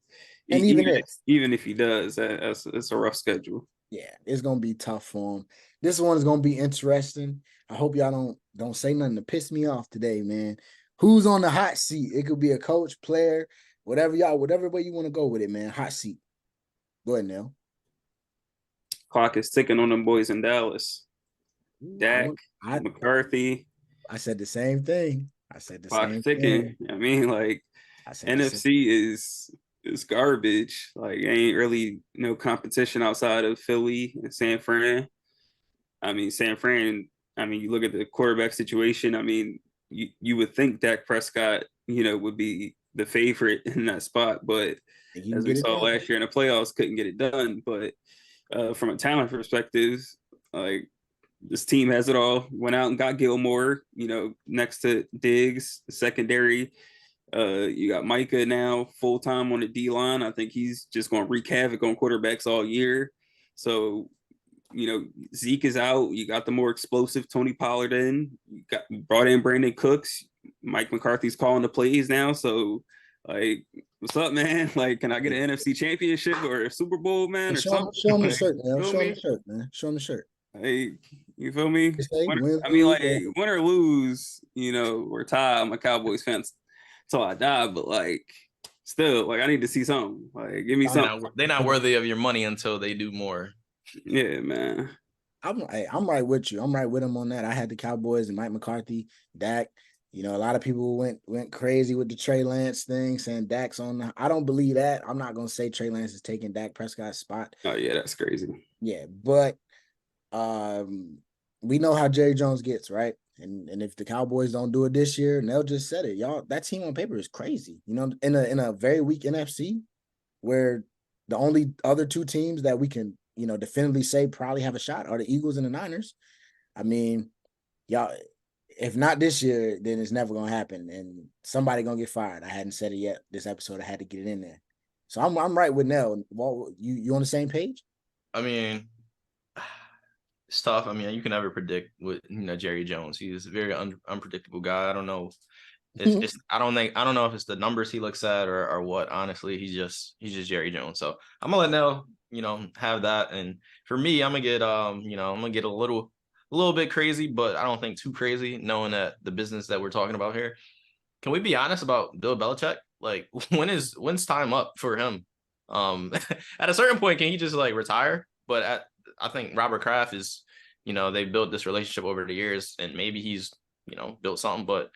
even if he does, it's a rough schedule. Yeah, it's gonna be tough for him. This one is gonna be interesting. I hope y'all don't say nothing to piss me off today, man. Who's on the hot seat? It could be a coach, player, whatever way you want to go with it, man. Hot seat. Go ahead, Neil. Clock is ticking on them boys in Dallas. Dak, McCarthy. I said the same thing. Clock ticking. I mean, like, NFC is garbage. Like, ain't really no competition outside of Philly and San Fran. I mean, San Fran, you look at the quarterback situation. I mean, you would think Dak Prescott, you know, would be the favorite in that spot, but as we saw last year in the playoffs, couldn't get it done. But from a talent perspective, like, this team has it all. Went out and got Gilmore, you know, next to Diggs, secondary. You got Micah now full-time on the D-line. I think he's just going to wreak havoc on quarterbacks all year. So Zeke is out. You got the more explosive Tony Pollard in. You brought in Brandon Cooks. Mike McCarthy's calling the plays now. So, like, what's up, man? Like, can I get an NFC Championship or a Super Bowl, man, or something? Show him the Like, shirt, man. feel Show him me? the shirt, man. Show him the shirt. Hey, you feel me? Win, I mean, lose, like, win or lose, we're tied. I'm a Cowboys fan until I die, but like, still, like, I need to see something. Like, give me something. They're not worthy of your money until they do more. Yeah, man. I'm right with you. I'm right with him on that. I had the Cowboys and Mike McCarthy, Dak. A lot of people went crazy with the Trey Lance thing, saying Dak's on. I don't believe that. I'm not gonna say Trey Lance is taking Dak Prescott's spot. Oh yeah, that's crazy. Yeah, but we know how Jerry Jones gets, right? And if the Cowboys don't do it this year, and they'll just said it, y'all. That team on paper is crazy. In a very weak NFC, where the only other two teams that we can definitively say probably have a shot are the Eagles and the Niners. I mean, y'all, if not this year, then it's never gonna happen, and somebody gonna get fired. I hadn't said it yet this episode. I had to get it in there. So I'm right with Nell. Walt, you on the same page? I mean, it's tough. I mean, you can never predict with Jerry Jones. He's a very unpredictable guy. I don't know. I don't know if it's the numbers he looks at or what. Honestly, he's just Jerry Jones. So I'm gonna let Nell have that. And for me, I'm gonna get I'm gonna get a little bit crazy, but I don't think too crazy, knowing that the business that we're talking about here. Can we be honest about Bill Belichick? Like, when's time up for him? At a certain point, can he just like retire? But I think Robert Kraft is, they built this relationship over the years, and maybe he's, built something, but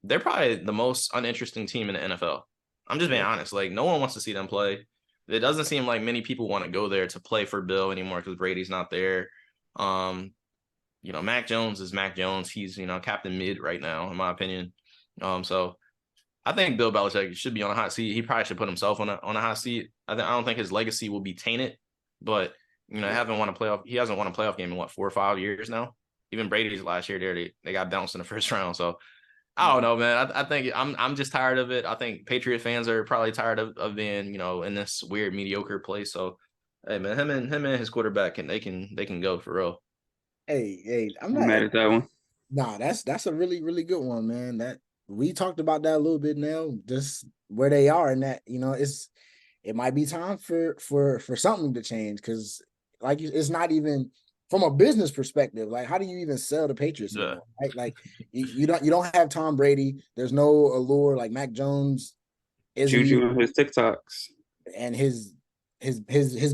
they're probably the most uninteresting team in the NFL. I'm just being honest. Like, no one wants to see them play. It doesn't seem like many people want to go there to play for Bill anymore because Brady's not there. Mac Jones is Mac Jones. He's, Captain Mid right now, in my opinion. So I think Bill Belichick should be on a hot seat. He probably should put himself on a hot seat. I don't think his legacy will be tainted, but he hasn't won a playoff game in 4 or 5 years now. Even Brady's last year, they got bounced in the first round. So I don't know, man. I think I'm just tired of it. I think Patriot fans are probably tired of being, in this weird mediocre place. So, hey, man, him and his quarterback, and they can go for real. Hey, I'm not mad at that one. Nah, that's a really, really good one, man. That we talked about that a little bit now, just where they are, and that it might be time for something to change, because like it's not even from a business perspective. Like, how do you even sell the Patriots anymore, right? Like, you don't have Tom Brady. There's no allure. Like, Mac Jones is Juju on his TikToks and his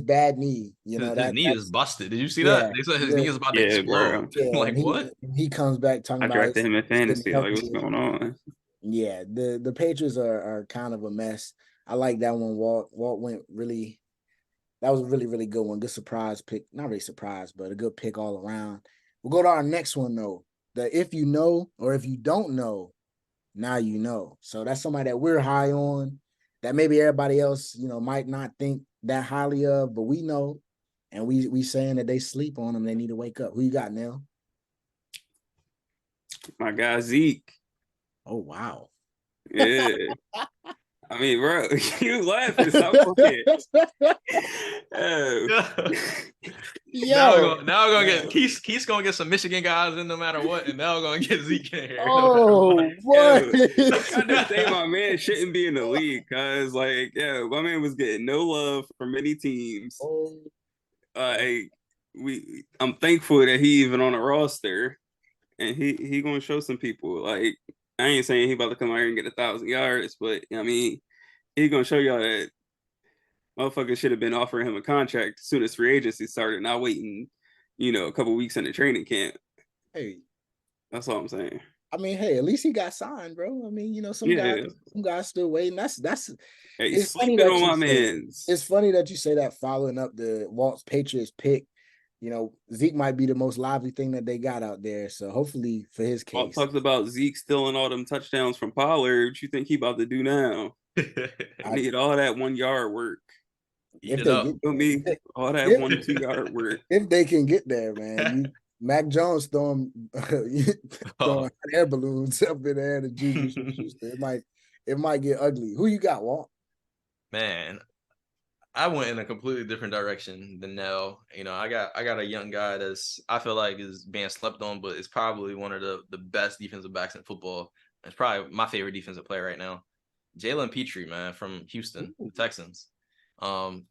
bad knee. His knee is busted. Did you see that? They said his knee is about to explode. Like, what? He comes back talking about. I drafted him in fantasy. Like, what's going on? Yeah, the Patriots are kind of a mess. I like that one. Walt went really. That was a really, really good one. Good surprise pick. Not really surprise, but a good pick all around. We'll go to our next one, though. The if you know or if you don't know, now you know. So that's somebody that we're high on, that maybe everybody else, might not think that highly of, but we know. And we saying that they sleep on them. They need to wake up. Who you got, Neil? My guy, Zeke. Oh, wow. Yeah. I mean, bro, you laughing. Stop looking. Now we're gonna get Keith's gonna get some Michigan guys in no matter what, and now we're gonna get Zeke in here. Oh, what? I just say my man shouldn't be in the league, cause my man was getting no love from many teams. I'm thankful that he even on a roster, and he gonna show some people. Like, I ain't saying he about to come out here and get 1,000 yards, but I mean, he gonna show y'all that motherfuckers should have been offering him a contract as soon as free agency started, not waiting, a couple weeks in the training camp. Hey, that's all I'm saying. I mean, hey, at least he got signed, bro. I mean, some guys still waiting. That's. Hey, it's sleeping on my man's. It's funny that you say that, following up the Walt's Patriots pick. Zeke might be the most lively thing that they got out there. So hopefully for his case. Walt talks about Zeke stealing all them touchdowns from Pollard. What you think he about to do now? I need all that 1 yard work. If they get, all that 1 2 yard work. If they can get there, man. Mac Jones throwing air balloons up in the air to Juju. It might get ugly. Who you got, Walt? Man, I went in a completely different direction than Nell. You know, I got a young guy that's I feel like is being slept on, but it's probably one of the best defensive backs in football. It's probably my favorite defensive player right now. Jalen Petrie, man, from Houston, the Texans. Not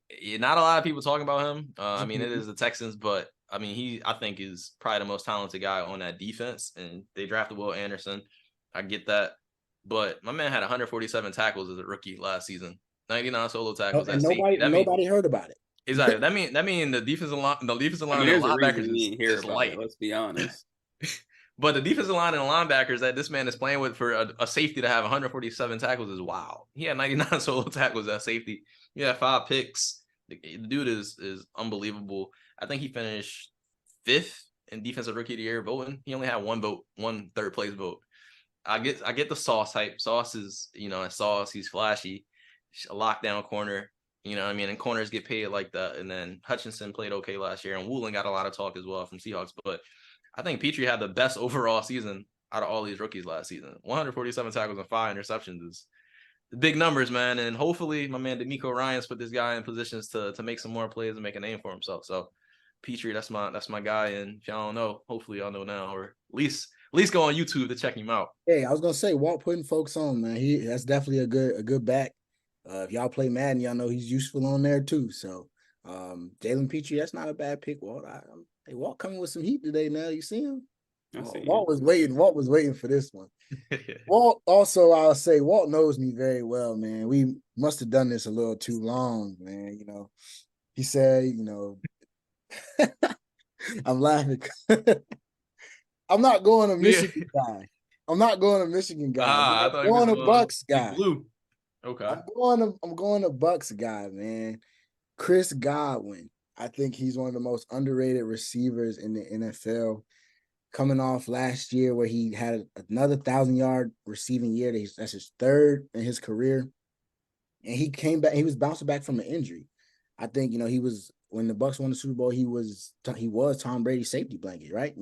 a lot of people talking about him. I mean, it is the Texans, but I mean, I think is probably the most talented guy on that defense. And they drafted Will Anderson. I get that, but my man had 147 tackles as a rookie last season. 99 solo tackles And at safety. nobody heard about it. Exactly. That mean the defensive line, I mean, and the there's a reason linebackers we didn't hear is about light. it. Let's be honest. But the defensive line and the linebackers that this man is playing with for a safety to have 147 tackles is wild. He had 99 solo tackles at safety. He had 5 picks. The dude is unbelievable. I think he finished 5th in defensive rookie of the year voting. He only had one third place vote. I get the Sauce hype. Sauce is, Sauce, he's flashy. A lockdown corner. You know what I mean? And corners get paid like that. And then Hutchinson played okay last year. And Woolen got a lot of talk as well from Seahawks. But I think Petrie had the best overall season out of all these rookies last season. 147 tackles and 5 interceptions is big numbers, man. And hopefully my man D'Amico Ryans put this guy in positions to make some more plays and make a name for himself. So Petrie, that's my guy. And if y'all don't know, hopefully y'all know now, or at least go on YouTube to check him out. Hey, I was gonna say Walt putting folks on, man. That's definitely a good back. If y'all play Madden, y'all know he's useful on there too. So Jalen Petrie, that's not a bad pick, Walt. Hey, Walt coming with some heat today. Now you see him. Walt was waiting for this one. Walt also, I'll say, Walt knows me very well, man. We must have done this a little too long, man. You know, he said, I'm laughing. I'm not going to Michigan guy. I'm not going to Michigan guy. I thought I'm going to Bucks guy. Blue. Okay. I'm going to Bucks guy, man. Chris Godwin. I think he's one of the most underrated receivers in the NFL. Coming off last year where he had another 1,000-yard receiving year. That's his 3rd in his career. And he came back. He was bouncing back from an injury. I think, he was, when the Bucks won the Super Bowl, he was Tom Brady's safety blanket, right?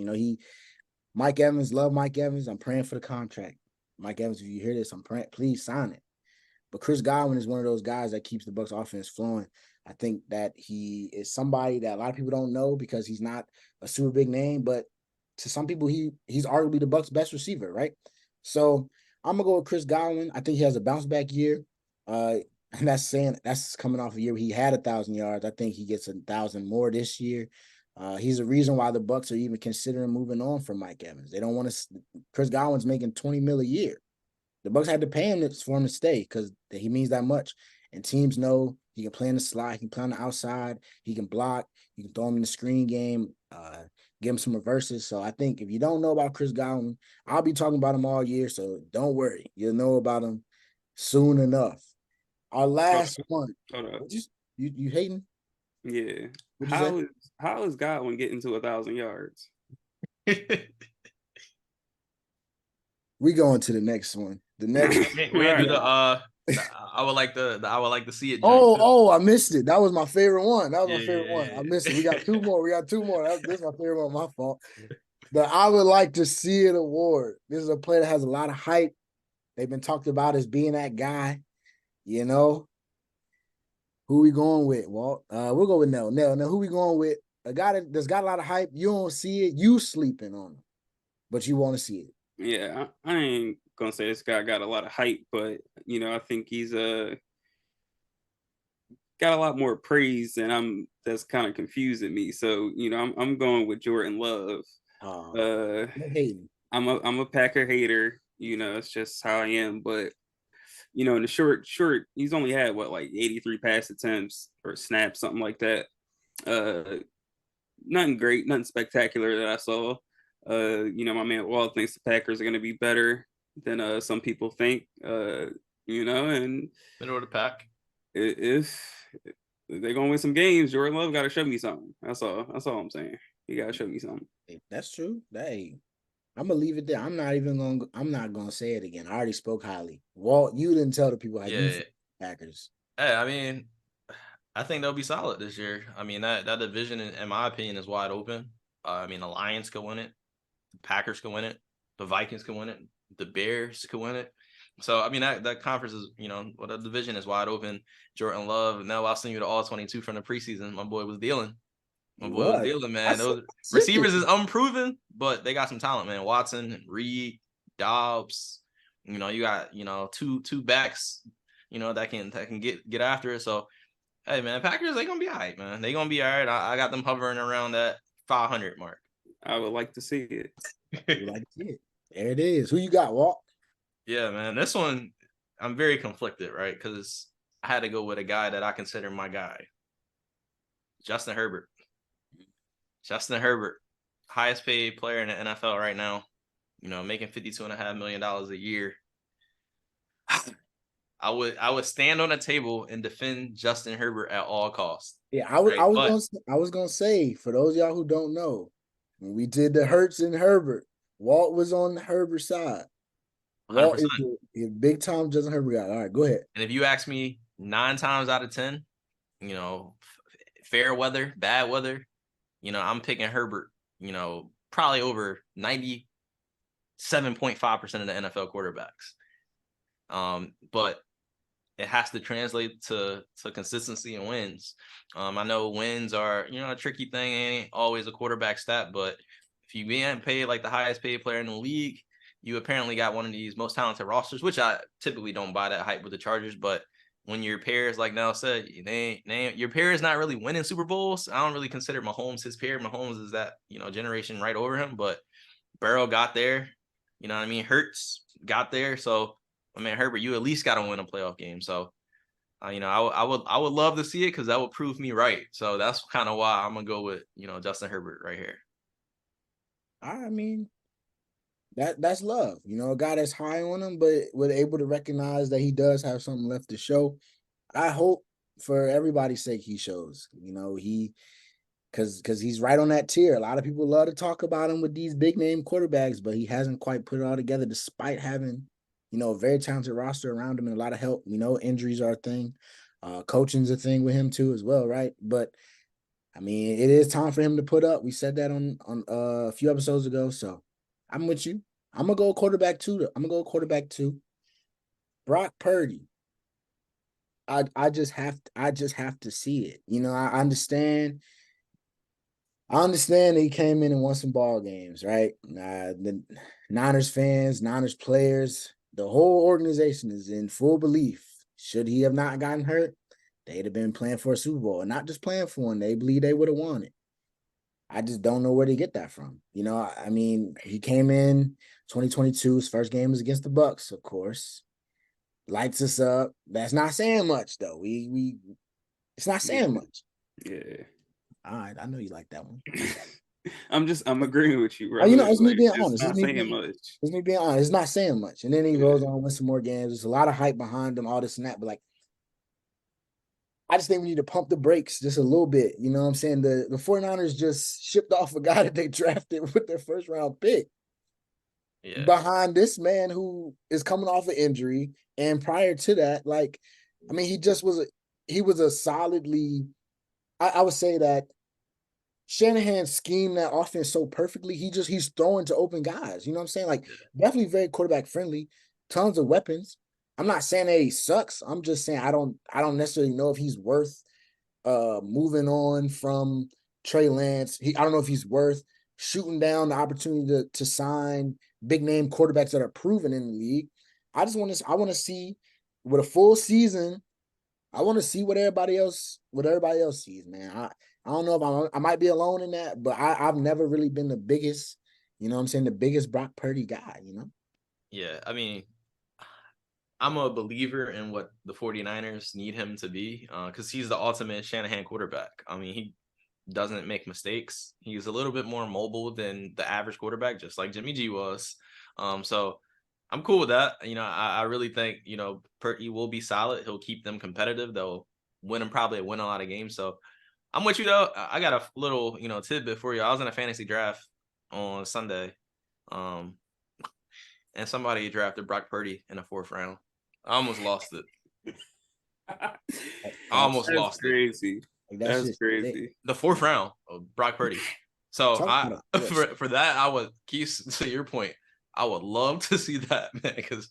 Mike Evans, love Mike Evans. I'm praying for the contract. Mike Evans, if you hear this, I'm praying, please sign it. But Chris Godwin is one of those guys that keeps the Bucks offense flowing. I think that he is somebody that a lot of people don't know because he's not a super big name, but to some people, he's arguably the Bucks' best receiver, right? So I'm gonna go with Chris Godwin. I think he has a bounce back year. And that's coming off a year where he had 1,000 yards. I think he gets 1,000 more this year. He's the reason why the Bucks are even considering moving on from Mike Evans. They don't want to. Chris Godwin's making $20 million a year. The Bucks had to pay him for him to stay because he means that much. And teams know he can play in the slot, he can play on the outside, he can block, you can throw him in the screen game, give him some reverses. So I think if you don't know about Chris Godwin, I'll be talking about him all year. So don't worry, you'll know about him soon enough. Our last one. Hold up. You hating? Yeah. How is Godwin getting to 1,000 yards? We going to the next one. The next we had to do the I would like to see it. I missed it. That was my favorite one. My favorite one. I missed it. We got 2 more. This is my favorite one. My fault. The I would like to see it award. This is a player that has a lot of hype. They've been talked about as being that guy. Who we going with, Walt? We'll go with Nell. Now, who we going with? A guy that's got a lot of hype. You don't see it. You sleeping on him, but you want to see it. Yeah, I ain't gonna say this guy got a lot of hype, but I think he's got a lot more praise, and that's kind of confusing me. So I'm going with Jordan Love. I'm a Packer hater. It's just how I am. But in the short, he's only had like 83 pass attempts or snaps, something like that. Nothing great, nothing spectacular that I saw. My man Walt thinks the Packers are going to be better than some people think. And middle of the pack. If they're going to win some games, Jordan Love got to show me something. That's all I'm saying. He got to show me something. That's true. Hey, I'm gonna leave it there. I'm not gonna say it again. I already spoke highly. Walt, you didn't tell the people how you feel Packers. Hey, I mean, I think they'll be solid this year. I mean, that division, in my opinion, is wide open. I mean, the Lions could win it. The Packers could win it. The Vikings could win it. The Bears could win it. So I mean that conference is, the division is wide open. Jordan Love. Now I'll send you the all 22 from the preseason. My boy was dealing. Man. Those receivers is unproven, but they got some talent, man. Watson, Reed, Dobbs. You got two backs. That can get after it. So hey, man, Packers, they gonna be all right, man. They gonna be all right. I got them hovering around that 500 mark. I would like to see it. There it is. Who you got, Walt? Yeah, man. This one, I'm very conflicted, right? Because I had to go with a guy that I consider my guy, Justin Herbert. Justin Herbert, highest paid player in the NFL right now. Making $52.5 million a year. I would stand on a table and defend Justin Herbert at all costs. Yeah, I was gonna say, for those of y'all who don't know, when we did the Hurts and Herbert, Walt was on the Herbert side. 100%. Walt is a big time Justin Herbert guy. All right, go ahead. And if you ask me 9 times out of 10, fair weather, bad weather, I'm picking Herbert, probably over 97.5% of the NFL quarterbacks. But it has to translate to consistency and wins. I know wins are, a tricky thing. Ain't always a quarterback stat, but if you being paid like the highest paid player in the league, you apparently got one of these most talented rosters, which I typically don't buy that hype with the Chargers. But when your peers, like Nell said, your peer is not really winning Super Bowls. I don't really consider Mahomes his peer. Mahomes is that, generation right over him. But Burrow got there. You know what I mean? Hurts got there. So, I mean, Herbert, you at least got to win a playoff game. So, I would love to see it because that would prove me right. So that's kind of why I'm gonna go with Justin Herbert right here. I mean, that's love. A guy that's high on him, but was able to recognize that he does have something left to show. I hope for everybody's sake he shows. Because he's right on that tier. A lot of people love to talk about him with these big name quarterbacks, but he hasn't quite put it all together despite having, a very talented roster around him and a lot of help. Injuries are a thing. Coaching's a thing with him too as well, right? But I mean, it is time for him to put up. We said that on a few episodes ago. So I'm with you. I'm gonna go quarterback two. Brock Purdy. I just have to see it. I understand. I understand that he came in and won some ball games, right? The Niners fans, Niners players, the whole organization is in full belief. Should he have not gotten hurt, they'd have been playing for a Super Bowl. And not just playing for one, they believe they would have won it. I just don't know where to get that from. I mean, he came in 2022. His first game was against the Bucks, of course. Lights us up. That's not saying much, though. It's not saying much. Yeah. All right, I know you like that one. I'm agreeing with you, bro. It's me being honest. It's not saying much. It's me being honest. It's not saying much. And then he goes on with some more games. There's a lot of hype behind him, all this and that. But I just think we need to pump the brakes just a little bit. You know what I'm saying? The 49ers just shipped off a guy that they drafted with their first round pick. Yeah. Behind this man who is coming off an injury. And prior to that, he was a solidly, I would say that Shanahan schemed that offense so perfectly. He's throwing to open guys. You know what I'm saying? Definitely very quarterback friendly, tons of weapons. I'm not saying that he sucks. I'm just saying I don't necessarily know if he's worth moving on from Trey Lance. I don't know if he's worth shooting down the opportunity to sign big name quarterbacks that are proven in the league. I want to see with a full season. I want to see what everybody else sees, man. I don't know if I might be alone in that, but I've never really been the biggest, the biggest Brock Purdy guy, Yeah, I mean, I'm a believer in what the 49ers need him to be because he's the ultimate Shanahan quarterback. I mean, he doesn't make mistakes. He's a little bit more mobile than the average quarterback, just like Jimmy G was. So I'm cool with that. I really think, Purdy will be solid. He'll keep them competitive. They'll win a lot of games. So I'm with you, though. I got a little, tidbit for you. I was in a fantasy draft on Sunday, and somebody drafted Brock Purdy in the 4th round. I almost lost it. That's crazy. That's crazy. The 4th round of Brock Purdy. So for that, I was, Quis, to your point, I would love to see that, man, because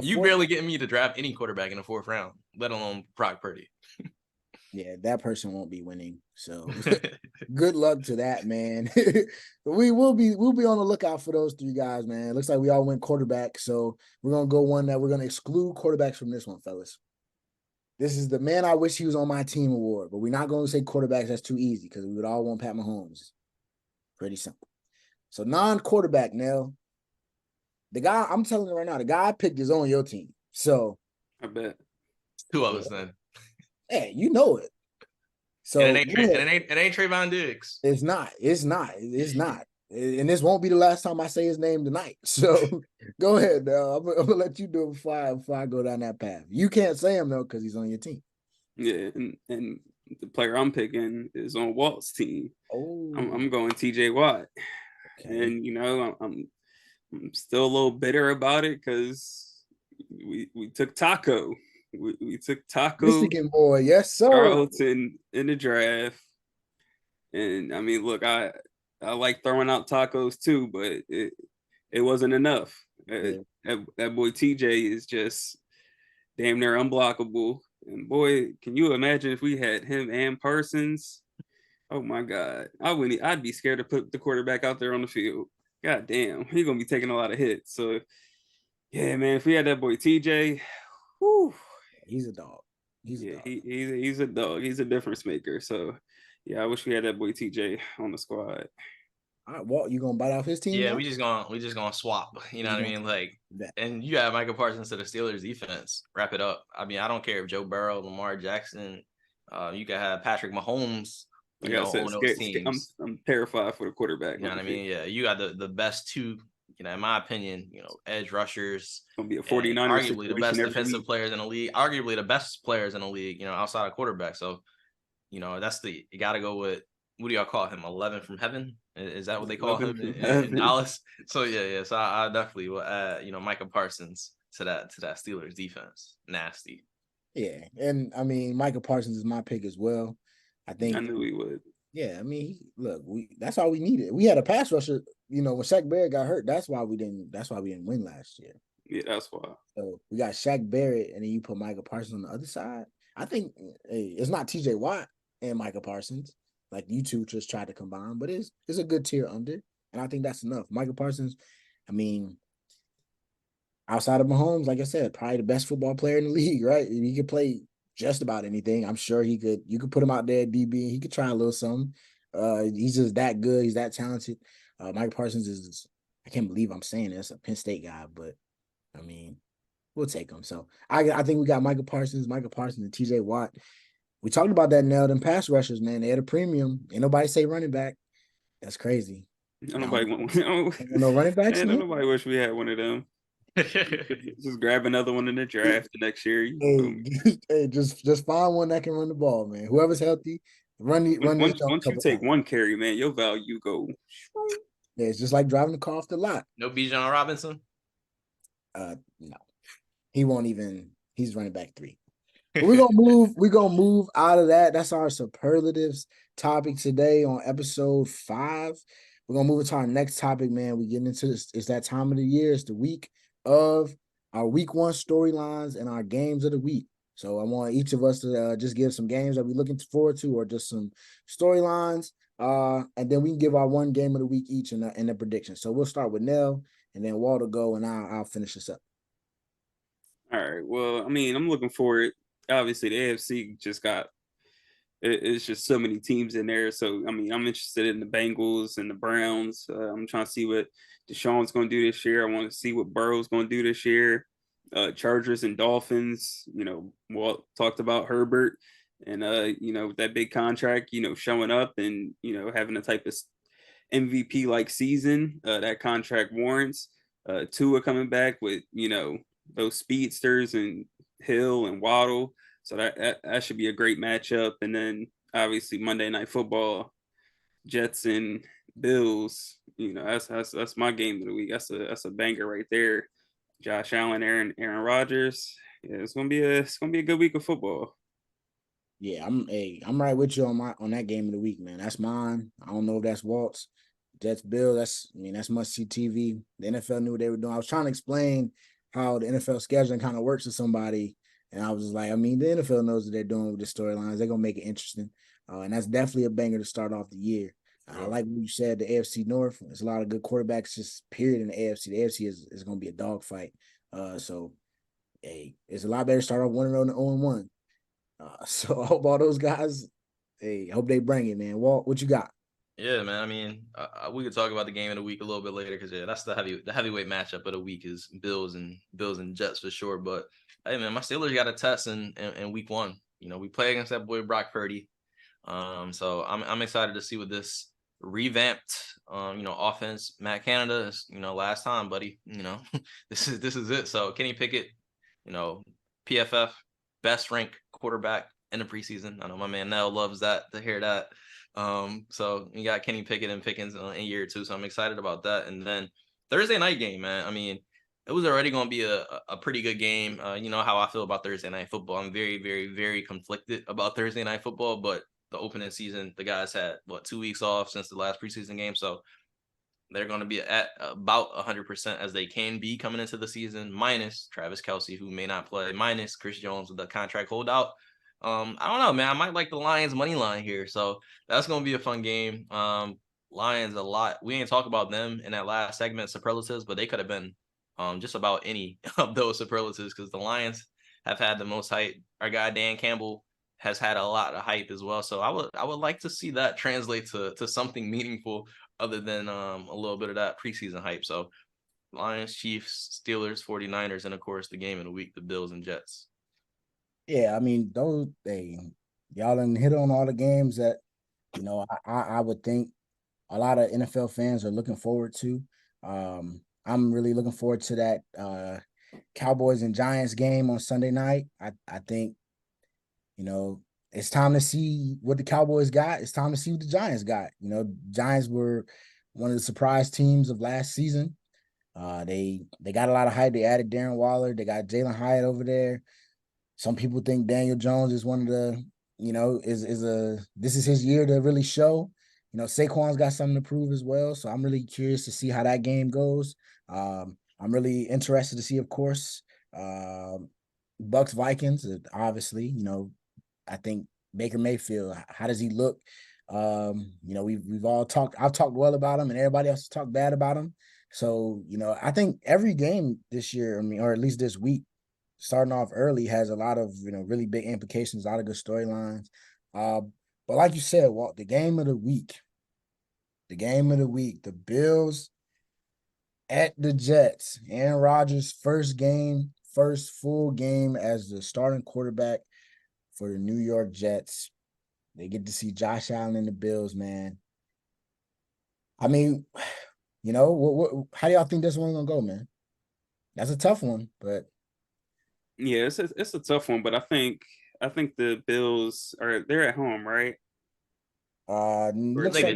you barely getting me to draft any quarterback in the 4th round, let alone Brock Purdy. Yeah, that person won't be winning. So good luck to that, man. we'll be on the lookout for those 3 guys, man. It looks like we all went quarterback. So we're gonna go one that we're gonna exclude quarterbacks from this one, fellas. This is the man I wish he was on my team award, but we're not going to say quarterbacks. That's too easy because we would all want Pat Mahomes. Pretty simple. So non-quarterback, Nell. The guy, I'm telling you right now, the guy I picked is on your team. So I bet 2 of us then. Hey, you know it. So and it ain't Trayvon Diggs. It's not. And this won't be the last time I say his name tonight. So go ahead, Nell. I'm gonna let you do it before I go down that path. You can't say him though because he's on your team. Yeah, and the player I'm picking is on Walt's team. Oh, I'm going TJ Watt, okay. And you know I'm still a little bitter about it because we took Taco. We took Taco Michigan boy, yes sir, Carlton in the draft, and I mean, look, I like throwing out tacos too, but it wasn't enough. Yeah. That boy TJ is just damn near unblockable. And boy, can you imagine if we had him and Parsons? Oh my God, I'd be scared to put the quarterback out there on the field. God damn, he's gonna be taking a lot of hits. So yeah, man, if we had that boy TJ, whew, he's a dog. He's a dog. He's a difference maker. So yeah, I wish we had that boy TJ on the squad. All right, Walt, you gonna bite off his team? Yeah, we just gonna swap. You know what I mean? Like, and you have Michael Parsons to the Steelers defense. Wrap it up. I mean, I don't care if Joe Burrow, Lamar Jackson, you can have Patrick Mahomes. You know, on those teams. I'm terrified for the quarterback. You know what I mean? Yeah, you got the best 2. You know, in my opinion, edge rushers. It's gonna be a 49ers arguably the best defensive players in the league. Arguably the best players in the league. Outside of quarterback. So, that's you got to go with. What do y'all call him? 11 from heaven? Is that what they call him in Dallas? So yeah. So I definitely will add, Michael Parsons to that Steelers defense. Nasty. Yeah, and I mean Michael Parsons is my pick as well. I knew he would. Yeah, I mean, look, that's all we needed. We had a pass rusher. When Shaq Barrett got hurt, that's why we didn't win last year. Yeah, that's why. So we got Shaq Barrett, and then you put Michael Parsons on the other side. I think it's not TJ Watt and Michael Parsons. Like you two just tried to combine, but it's a good tier under, and I think that's enough. Michael Parsons, I mean, outside of Mahomes, like I said, probably the best football player in the league, right? He could play just about anything. I'm sure he could. You could put him out there at DB, and he could try a little something. He's just that good. He's that talented. Michael Parsons is. I can't believe I'm saying this, a Penn State guy, but I mean, we'll take him. So I think we got Michael Parsons, and TJ Watt. We talked about that now. Them pass rushers, man, they had a premium. Ain't nobody say running back. That's crazy. Nobody want no running backs. Man, nobody wish we had one of them. Just grab another one in the draft the next year. Just find one that can run the ball, man. Whoever's healthy, run. Once you take one carry, man, your value go. Yeah, it's just like driving the car off the lot. No Bijan Robinson. No, he won't even. He's running back 3. But we're gonna move out of that. That's our superlatives topic today on episode 5. We're gonna move into our next topic, man. We getting into this. It's that time of the year. It's the week of our week 1 storylines and our games of the week. So I want each of us to just give some games that we're looking forward to, or just some storylines. And then we can give our 1 game of the week each in the prediction. So we'll start with Nell, and then Walt will go, and I'll finish this up. All right. Well, I mean, I'm looking forward. Obviously, the AFC just got. It's just so many teams in there. So I mean, I'm interested in the Bengals and the Browns. I'm trying to see what Deshaun's going to do this year. I want to see what Burrow's going to do this year. Chargers and Dolphins. Walt talked about Herbert and that big contract. Showing up and having a type of MVP like season that contract warrants. Tua coming back with those speedsters and Hill and Waddle. So that should be a great matchup. And then obviously Monday Night Football, Jets and Bills. That's my game of the week. That's a banger right there. Josh Allen, Aaron Rodgers. Yeah, it's gonna be a good week of football. Yeah, I'm right with you on that game of the week, man. That's mine. I don't know if that's Walt's. Jets Bills. That's must see TV. The NFL knew what they were doing. I was trying to explain how the NFL scheduling kind of works to somebody, and I was just like, the NFL knows what they're doing with the storylines. They're gonna make it interesting, and that's definitely a banger to start off the year. I like what you said. The AFC North. There's a lot of good quarterbacks. Just period in the AFC. The AFC is gonna be a dogfight. So hey, it's a lot better to start off 1-0 than 0-1. So I hope all those guys. Hey, hope they bring it, man. Walt, what you got? Yeah, man. I mean, we could talk about the game of the week a little bit later because that's the heavyweight matchup of the week is Bills and Jets for sure. But hey, man, my Steelers got a test in week 1. We play against that boy Brock Purdy. So I'm excited to see what this revamped offense Matt Canada is. Last time, buddy. This is it. So Kenny Pickett, PFF best ranked quarterback in the preseason. I know my man Nell loves that to hear that. So you got Kenny Pickett and Pickens in year 2, so I'm excited about that. And then Thursday night game, man. I mean, it was already going to be a pretty good game. You know how I feel about Thursday night football. I'm very, very, very conflicted about Thursday night football, but the opening season, the guys had 2 weeks off since the last preseason game, so they're going to be at about 100% as they can be coming into the season, minus Travis Kelce, who may not play, minus Chris Jones with the contract holdout. I don't know, man. I might like the Lions money line here, so that's gonna be a fun game. Lions a lot. We ain't talk about them in that last segment, superlatives, but they could have been just about any of those superlatives because the Lions have had the most hype. Our guy Dan Campbell has had a lot of hype as well. So I would like to see that translate to something meaningful other than a little bit of that preseason hype. So Lions, Chiefs, Steelers, 49ers, and of course the game of the week, the Bills and Jets. Yeah, y'all done hit on all the games that I would think a lot of NFL fans are looking forward to. I'm really looking forward to that Cowboys and Giants game on Sunday night. I think it's time to see what the Cowboys got. It's time to see what the Giants got. Giants were one of the surprise teams of last season. They got a lot of hype. They added Darren Waller. They got Jalen Hyatt over there. Some people think Daniel Jones is one of the, this is his year to really show. Saquon's got something to prove as well. So I'm really curious to see how that game goes. I'm really interested to see, of course, Bucks Vikings. Obviously, I think Baker Mayfield. How does he look? We've all talked. I've talked well about him, and everybody else has talked bad about him. So I think every game this year, or at least this week, starting off early has a lot of really big implications, a lot of good storylines. But like you said, Walt, the game of the week, the Bills at the Jets. Aaron Rodgers' first full game as the starting quarterback for the New York Jets. They get to see Josh Allen and the Bills, man. I mean, how do y'all think this one's gonna go, man? That's a tough one, but yeah, it's a tough one, but I think the Bills they're at home, right? Looks like like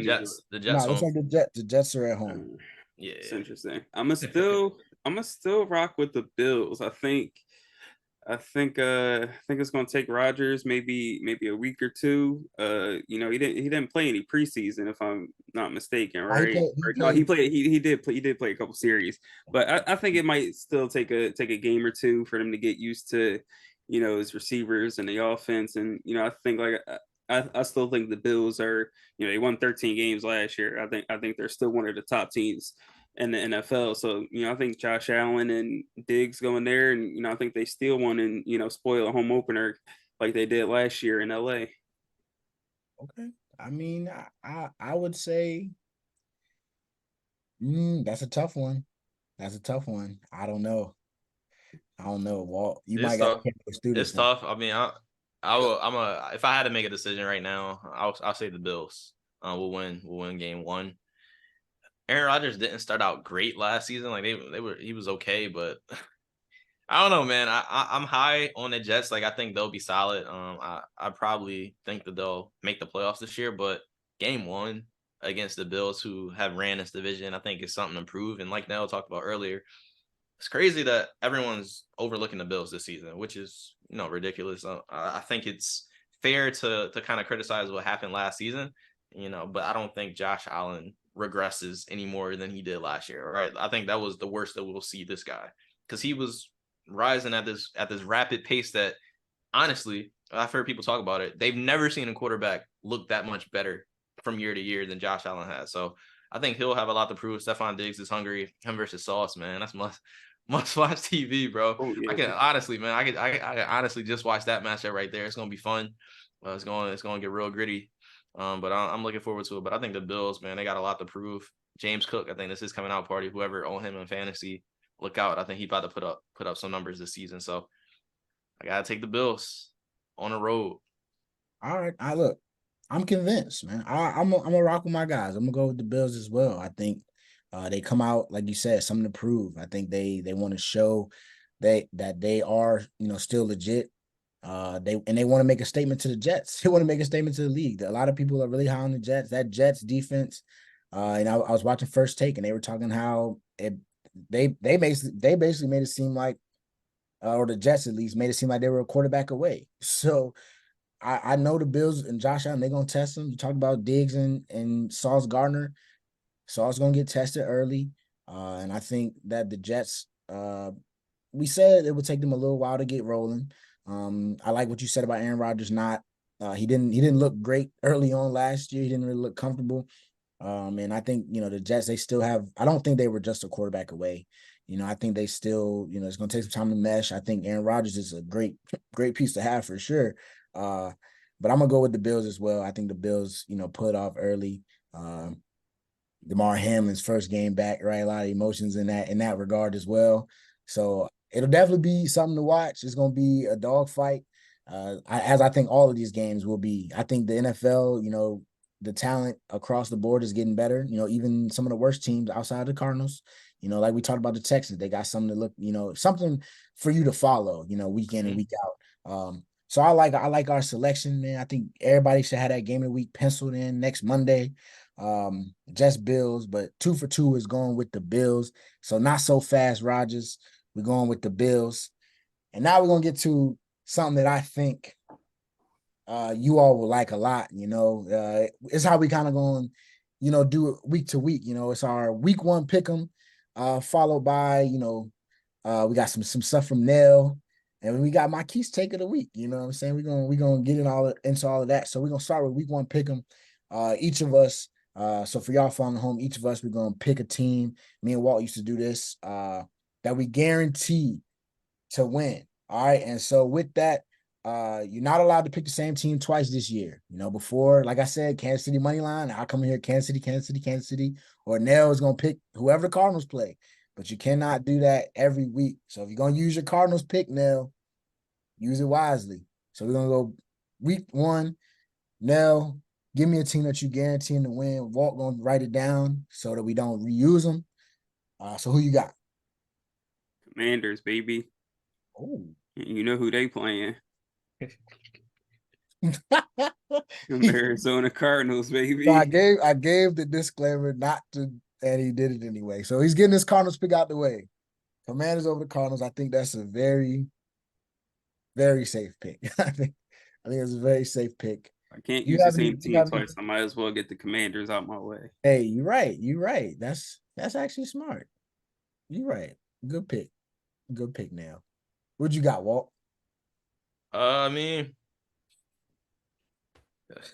the Jets looks home. like the Jets are at home. Yeah, it's interesting. I'm gonna still rock with the Bills. I think it's gonna take Rodgers maybe a week or two. He didn't play any preseason if I'm not mistaken, right? No, he did play a couple series, but I think it might still take a game or two for them to get used to his receivers and the offense. And I think I still think the Bills are they won 13 games last year. I think they're still one of the top teams in the NFL. So, I think Josh Allen and Diggs going there, and I think they steal one and spoil a home opener like they did last year in LA. Okay. I mean, I would say that's a tough one. That's a tough one. I don't know. Walt, you might got to do this. It's tough. I mean, if I had to make a decision right now, I'll say the Bills. We'll win game 1. Aaron Rodgers didn't start out great last season. Like he was okay, but I don't know, man. I'm high on the Jets. Like I think they'll be solid. I probably think that they'll make the playoffs this year, but game 1 against the Bills, who have ran this division, I think is something to prove. And like Nell talked about earlier, it's crazy that everyone's overlooking the Bills this season, which is ridiculous. I think it's fair to kind of criticize what happened last season, but I don't think Josh Allen regresses any more than he did last year, right? I think that was the worst that we'll see this guy, because he was rising at this rapid pace that, honestly, I've heard people talk about it. They've never seen a quarterback look that much better from year to year than Josh Allen has. So I think he'll have a lot to prove. Stephon Diggs is hungry. Him versus Sauce, man. That's must watch TV, bro. Oh, yeah. I can honestly, man, I honestly just watch that matchup right there. It's gonna be fun. It's gonna get real gritty. But I'm looking forward to it. But I think the Bills, man, they got a lot to prove. James Cook, I think this is coming out party. Whoever own him in fantasy, look out. I think he about to put up some numbers this season. So I gotta take the Bills on the road. All right, look. I'm convinced, man. I'm gonna rock with my guys. I'm gonna go with the Bills as well. I think they come out, like you said, something to prove. I think they want to show that they are, still legit. They want to make a statement to the Jets. They want to make a statement to the league. A lot of people are really high on the Jets. That Jets defense. And I was watching First Take, and they were talking how they basically made it seem like, or the Jets at least made it seem like they were a quarterback away. So I know the Bills and Josh Allen, they're gonna test them. You talk about Diggs and Sauce Gardner. Sauce gonna get tested early. And I think that the Jets, we said it would take them a little while to get rolling. I like what you said about Aaron Rodgers. He didn't look great early on last year. He didn't really look comfortable. And I think, the Jets, they still have, I don't think they were just a quarterback away. I think they still, it's going to take some time to mesh. I think Aaron Rodgers is a great piece to have for sure. But I'm going to go with the Bills as well. I think the Bills, pull it off early. DeMar Hamlin's first game back, right? A lot of emotions in that regard as well. So it'll definitely be something to watch. It's going to be a dogfight, as I think all of these games will be. I think the NFL, the talent across the board is getting better. Even some of the worst teams outside of the Cardinals, like we talked about the Texans, they got something to look, something for you to follow, week in and week out. So I like our selection, man. I think everybody should have that game of the week penciled in next Monday. Just Bills, but 2 for 2 is going with the Bills. So not so fast, Rodgers. We're going with the Bills. And now we're gonna get to something that I think you all will like a lot. It's how we kind of going, do it week to week. It's our week 1 pick 'em, followed by, we got some stuff from Nell, and we got my Quis take of the week. You know what I'm saying? We're gonna get into all of that. So we're gonna start with week 1 pick 'em. Each of us, so for y'all following home, each of us, we're gonna pick a team. Me and Walt used to do this, that we guarantee to win. All right. And so with that, you're not allowed to pick the same team twice this year. Before, like I said, Kansas City money line, I'll come in here, Kansas City, or Nell is gonna pick whoever the Cardinals play. But you cannot do that every week. So if you're gonna use your Cardinals pick, Nell, use it wisely. So we're gonna go week 1. Nell, give me a team that you guarantee to win. Walt gonna write it down so that we don't reuse them. So who you got? Commanders, baby. Oh, You know who they playing. The Arizona Cardinals, baby. So I gave the disclaimer not to, and he did it anyway. So he's getting his Cardinals pick out the way. Commanders over the Cardinals. I think that's a very, very safe pick. I think it's a very safe pick. I can't use the same team twice. I might as well get the Commanders out my way. Hey, you're right. You're right. That's actually smart. You're right. Good pick. Good pick now. What you got, Walt? I mean, it's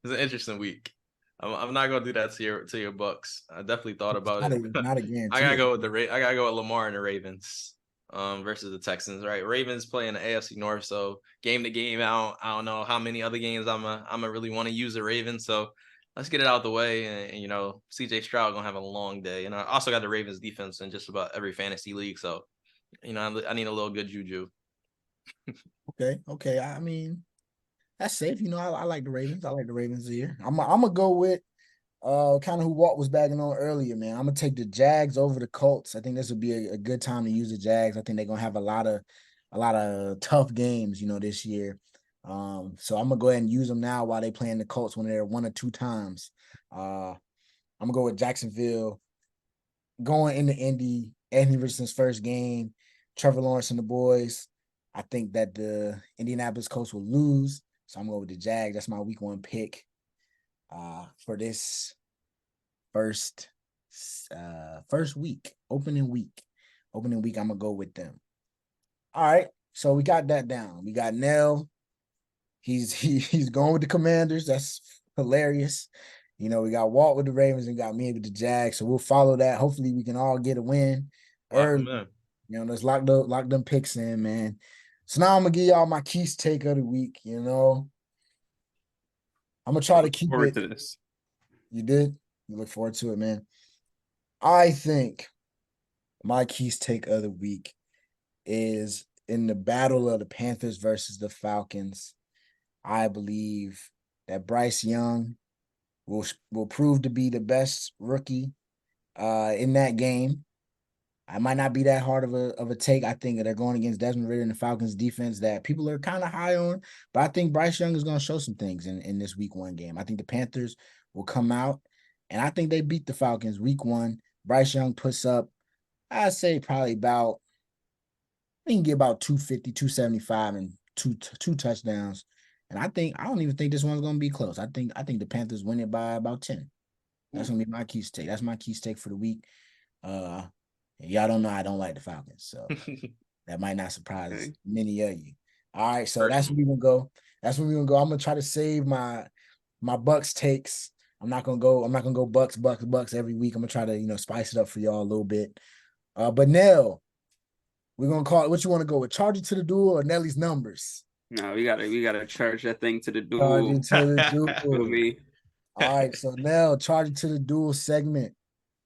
an interesting week. I'm not gonna do that to your Bucks. I definitely thought about it. Not a guarantee. I gotta go with Lamar and the Ravens, versus the Texans. Right, Ravens playing the AFC North, so game to game, I don't know how many other games I'm really want to use the Ravens. So let's get it out the way, and CJ Stroud gonna have a long day, and I also got the Ravens defense in just about every fantasy league. So I need a little good juju. Okay. I mean, that's safe. I like the Ravens. I like the Ravens here. I'm gonna go with kind of who Walt was bagging on earlier, man. I'm gonna take the Jags over the Colts. I think this would be a good time to use the Jags. I think they're gonna have a lot of tough games, this year. So I'm gonna go ahead and use them now while they playing the Colts when they're 1 or 2 times. I'm gonna go with Jacksonville going into Indy. Anthony Richardson's first game. Trevor Lawrence and the boys. I think that the Indianapolis Colts will lose. So I'm going with the Jags. That's my week 1 pick for this first week, opening week. I'm gonna go with them. All right, so we got that down. We got Nell. He's going with the Commanders. That's hilarious. We got Walt with the Ravens and got me with the Jags. So we'll follow that. Hopefully, we can all get a win early. Let's lock them picks in, man. So now I'm gonna give y'all my Quis take of the week. I'm gonna try to keep it. To this. You did? You look forward to it, man. I think my Quis take of the week is in the battle of the Panthers versus the Falcons. I believe that Bryce Young will prove to be the best rookie in that game. I might not be that hard of a take. I think they're going against Desmond Ridder and the Falcons defense that people are kind of high on, but I think Bryce Young is going to show some things in this week 1 game. I think the Panthers will come out, and I think they beat the Falcons week 1. Bryce Young puts up, I'd say probably about, he can get about 250, 275 and two touchdowns. And I don't even think this one's gonna be close. I think the Panthers win it by about 10. That's gonna be my Quis take. That's my Quis take for the week. Y'all don't know I don't like the Falcons, so that might not surprise many of you. All right, so that's where we're gonna go. I'm gonna try to save my Bucks takes. I'm not gonna go Bucks every week. I'm gonna try to spice it up for y'all a little bit. But Nell, we're gonna call it, what you want to go with, Charge It to the Duel or Nelly's Numbers? No, we gotta charge that thing to the duel. Charge It to the Duel. Me. All right, so now Charge It to the Duel segment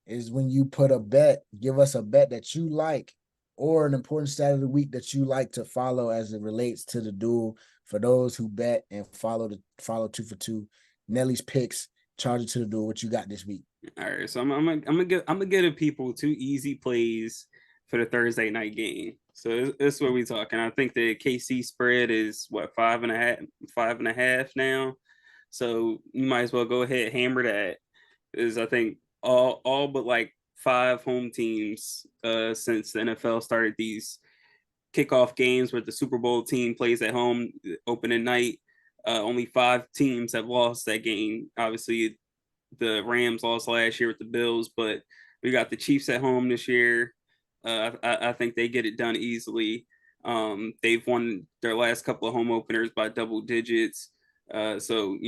is when you put a bet, give us a bet that you like or an important stat of the week that you like to follow as it relates to the duel. For those who bet and follow 2 for 2, Nelly's picks, Charge It to the Duel. What you got this week? All right, so I'm gonna give the people 2 easy plays for the Thursday night game. So this is what we talking. I think the KC spread is what 5.5 now. So you might as well go ahead hammer that. Is I think all but like 5 home teams since the NFL started these kickoff games where the Super Bowl team plays at home opening night. Only 5 teams have lost that game. Obviously, the Rams lost last year with the Bills, but we got the Chiefs at home this year. I think they get it done easily. They've won their last couple of home openers by double digits. So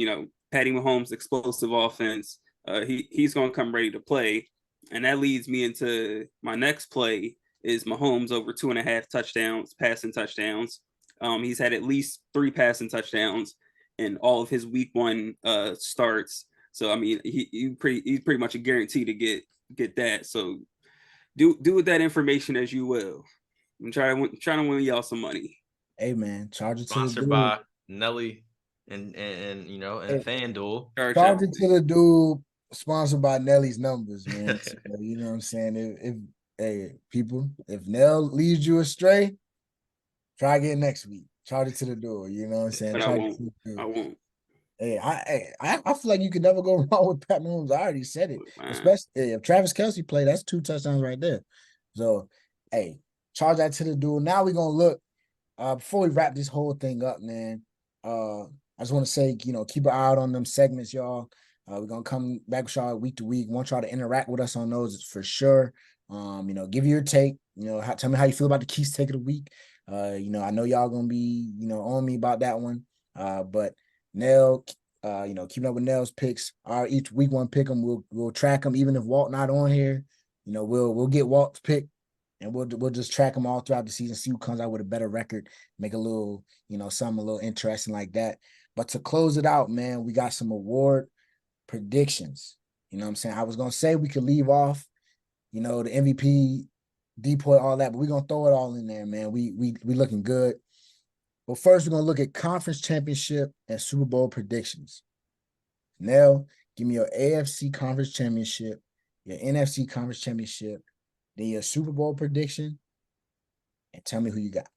Patty Mahomes' explosive offense, he's going to come ready to play, and that leads me into my next play is Mahomes over 2.5 touchdowns, passing touchdowns. He's had at least 3 passing touchdowns in all of his week 1 starts. So I mean, he's pretty much a guarantee to get that. So do with that information as you will. I'm trying to win y'all some money. Hey man, Charge It to the Duel. Sponsored by Nelly and FanDuel. Charge It to the Duel, sponsored by Nelly's Numbers, man. So, you know what I'm saying? If people, if Nell leads you astray, try again next week. Charge It to the Duel. You know what I'm saying? But I won't. Hey, I feel like you could never go wrong with Pat Mahomes. I already said it. Especially if Travis Kelce played, that's 2 touchdowns right there. So, hey, charge that to the duel. Now we're gonna look. Before we wrap this whole thing up, man. I just want to say, keep an eye out on them segments, y'all. We're gonna come back with y'all week to week. Want y'all to interact with us on those for sure. Give you your take. Tell me how you feel about the Quis take of the week. I know y'all gonna be, on me about that one. But Nell, keeping up with Nell's picks. Each week 1 pick them. We'll track them, even if Walt not on here. We'll get Walt's pick, and we'll just track them all throughout the season. See who comes out with a better record. Make a little, something a little interesting like that. But to close it out, man, we got some award predictions. You know what I'm saying? I was gonna say we could leave off, the MVP, DPOY, all that, but we're gonna throw it all in there, man. We looking good. But first, we're going to look at conference championship and Super Bowl predictions. Nell, give me your AFC conference championship, your NFC conference championship, then your Super Bowl prediction, and tell me who you got.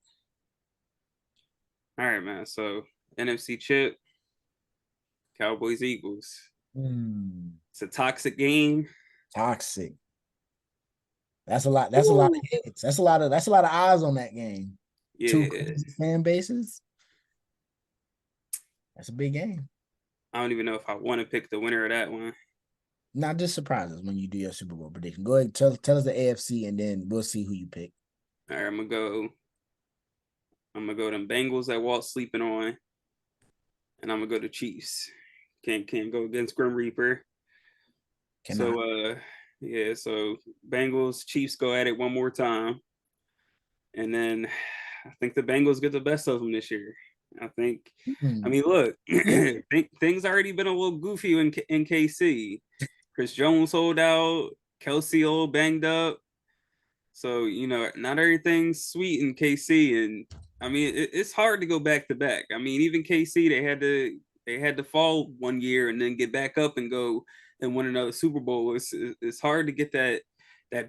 All right, man. So NFC chip, Cowboys, Eagles. It's a toxic game. Toxic. That's a lot. That's a lot of hits. That's a lot of eyes on that game. Yeah. 2 crazy fan bases. That's a big game. I don't even know if I want to pick the winner of that one. Not just surprise us when you do your Super Bowl prediction. Go ahead, tell us the AFC, and then we'll see who you pick. All right, I'm gonna go. I'm gonna go them Bengals that Walt's sleeping on, and I'm gonna go to Chiefs. Can't go against Grim Reaper. Cannot. So yeah, so Bengals, Chiefs go at it one more time. And then I think the Bengals get the best of them this year. I think, I mean, look, things already been a little goofy in KC. Chris Jones sold out, Kelsey all banged up. So, not everything's sweet in KC. And I mean, it's hard to go back to back. I mean, even KC, they had to fall one year and then get back up and go and win another Super Bowl. It's hard to get that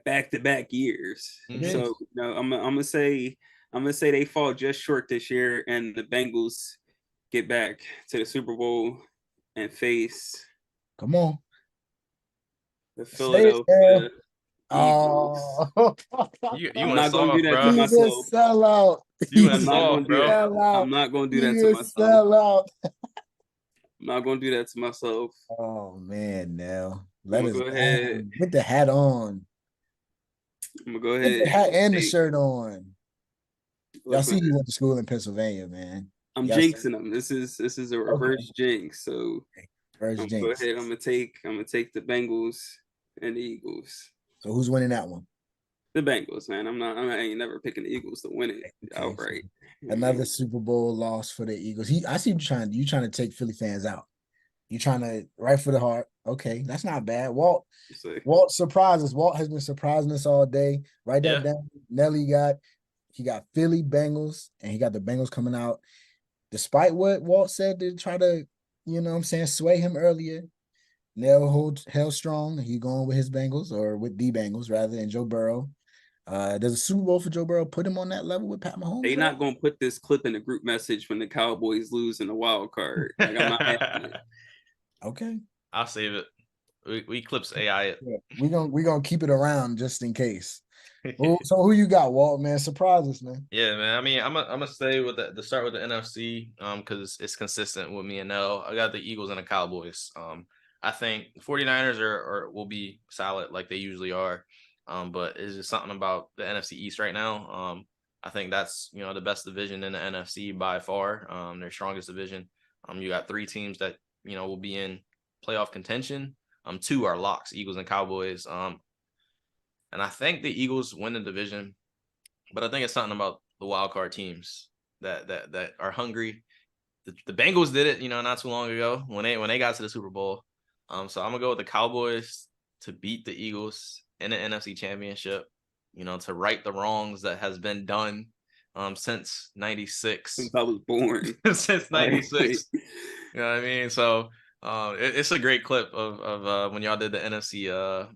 back to back years. So I'm gonna say they fall just short this year, and the Bengals get back to the Super Bowl and face. Come on. The Philadelphia Eagles. You I'm not gonna do that bro. to myself. Sell out. I'm not gonna do that. I'm not gonna do that to myself. Sell out. I'm not gonna do that to myself. Oh man, Nell. Let us go ahead. Put the hat on. I'm gonna go ahead. Put the hat and the shirt on. Y'all see you went to school in Pennsylvania, man. I'm jinxing them. This is a reverse jinx. So reverse jinx. Go ahead. I'm gonna take the Bengals and the Eagles. So who's winning that one? The Bengals, man. I ain't never picking the Eagles to win it outright. Another Super Bowl loss for the Eagles. I see you trying to take Philly fans out. You trying to right for the heart. Okay, that's not bad. Walt surprised us. Walt has been surprising us all day. Write that down. Nelly got Philly Bengals, and he got the Bengals coming out. Despite what Walt said to try to, sway him earlier, Nell held strong. He going with his Bengals, or with the Bengals rather, and Joe Burrow. Does a Super Bowl for Joe Burrow put him on that level with Pat Mahomes? They're not gonna put this clip in the group message when the Cowboys lose in the wild card. Like, I'm not having it. Okay, I'll save it. We clips AI it. Yeah, we gonna keep it around just in case. So who you got, Walt? Man, surprise us, man. Yeah, man. I mean, I'm gonna stay with the start with the NFC because it's consistent with me and Nell. I got the Eagles and the Cowboys. I think 49ers will be solid like they usually are. But it's just something about the NFC East right now. I think that's the best division in the NFC by far. Their strongest division. You got 3 teams that will be in playoff contention. 2 are locks, Eagles and Cowboys. And I think the Eagles win the division, but I think it's something about the wild card teams that are hungry. The Bengals did it, not too long ago when they got to the Super Bowl. So I'm gonna go with the Cowboys to beat the Eagles in the NFC Championship. To right the wrongs that has been done since '96. Since I was born. Since '96. You know what I mean? So it's a great clip of when y'all did the NFC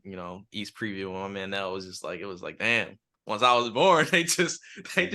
East preview. When my man Nell was just like, it was like, damn, once I was born, they just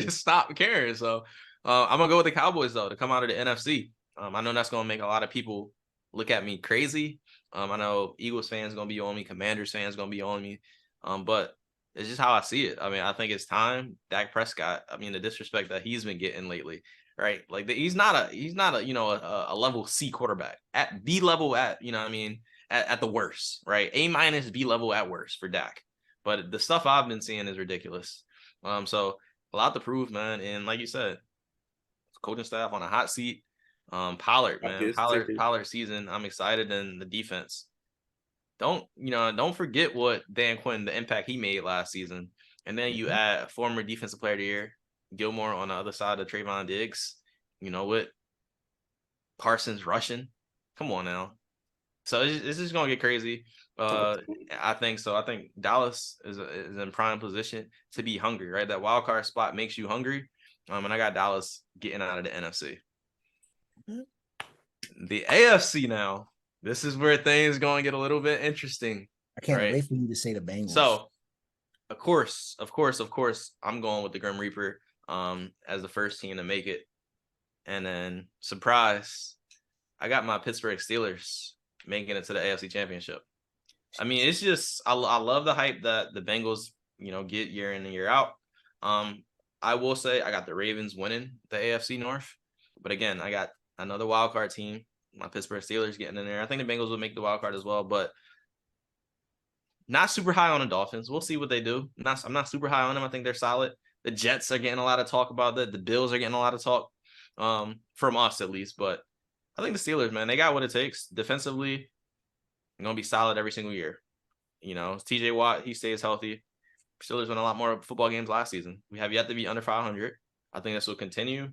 stopped caring. So I'm gonna go with the Cowboys though to come out of the NFC. I know that's gonna make a lot of people look at me crazy. I know Eagles fans gonna be on me, Commanders fans gonna be on me. But it's just how I see it. I mean, I think it's time. Dak Prescott, I mean, the disrespect that he's been getting lately, right? Like he's not a level C quarterback at B level at the worst, right? A- B level at worst for Dak. But the stuff I've been seeing is ridiculous. So a lot to prove, man. And like you said, coaching staff on a hot seat. Pollard, man, Pollard season. I'm excited, and the defense. Don't forget what Dan Quinn, the impact he made last season. And then you add former defensive player of the year, Gilmore on the other side of Trayvon Diggs, with Parsons rushing. Come on now. So it's just going to get crazy. I think so. I think Dallas is in prime position to be hungry, right? That wild card spot makes you hungry. And I got Dallas getting out of the NFC. The AFC now. This is where things going to get a little bit interesting. I can't wait for you to say the Bengals. So, of course, I'm going with the Grim Reaper as the first team to make it. And then, surprise, I got my Pittsburgh Steelers making it to the AFC Championship. I mean, it's just I love the hype that the Bengals, get year in and year out. I will say I got the Ravens winning the AFC North. But again, I got another wild card team. My Pittsburgh Steelers getting in there. I think the Bengals will make the wild card as well, but Not super high on the Dolphins. We'll see what they do. I'm not super high on them. I think they're solid. The Jets are getting a lot of talk about that. The Bills are getting a lot of talk, from us at least. But I think the Steelers, man, they got what it takes. Defensively, they're gonna be solid every single year. TJ Watt, he stays healthy. Steelers won a lot more football games last season. We have yet to be under 500. I think this will continue.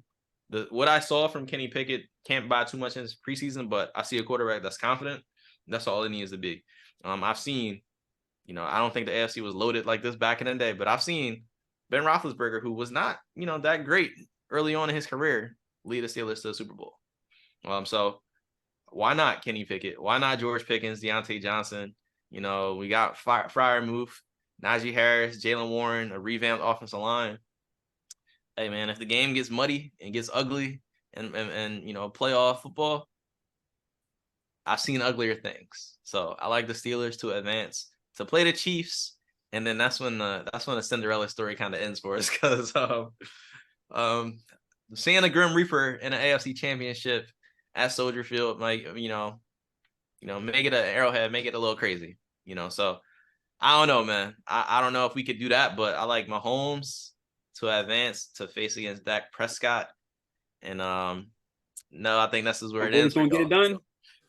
What I saw from Kenny Pickett can't buy too much in his preseason, but I see a quarterback that's confident. That's all it needs to be. I've seen, I don't think the AFC was loaded like this back in the day, but I've seen Ben Roethlisberger, who was not, that great early on in his career, lead the Steelers to the Super Bowl. So why not Kenny Pickett? Why not George Pickens, Deontay Johnson? We got Freiermuth, Najee Harris, Jalen Warren, a revamped offensive line. Hey man, if the game gets muddy and gets ugly and playoff football, I've seen uglier things. So I like the Steelers to advance to play the Chiefs, and then that's when the Cinderella story kind of ends for us, because seeing a Grim Reaper in an AFC Championship at Soldier Field, make it an Arrowhead, make it a little crazy, So I don't know, man. I don't know if we could do that, but I like Mahomes to advance to face against Dak Prescott, and no, I think this is where it ends. Gonna get it done.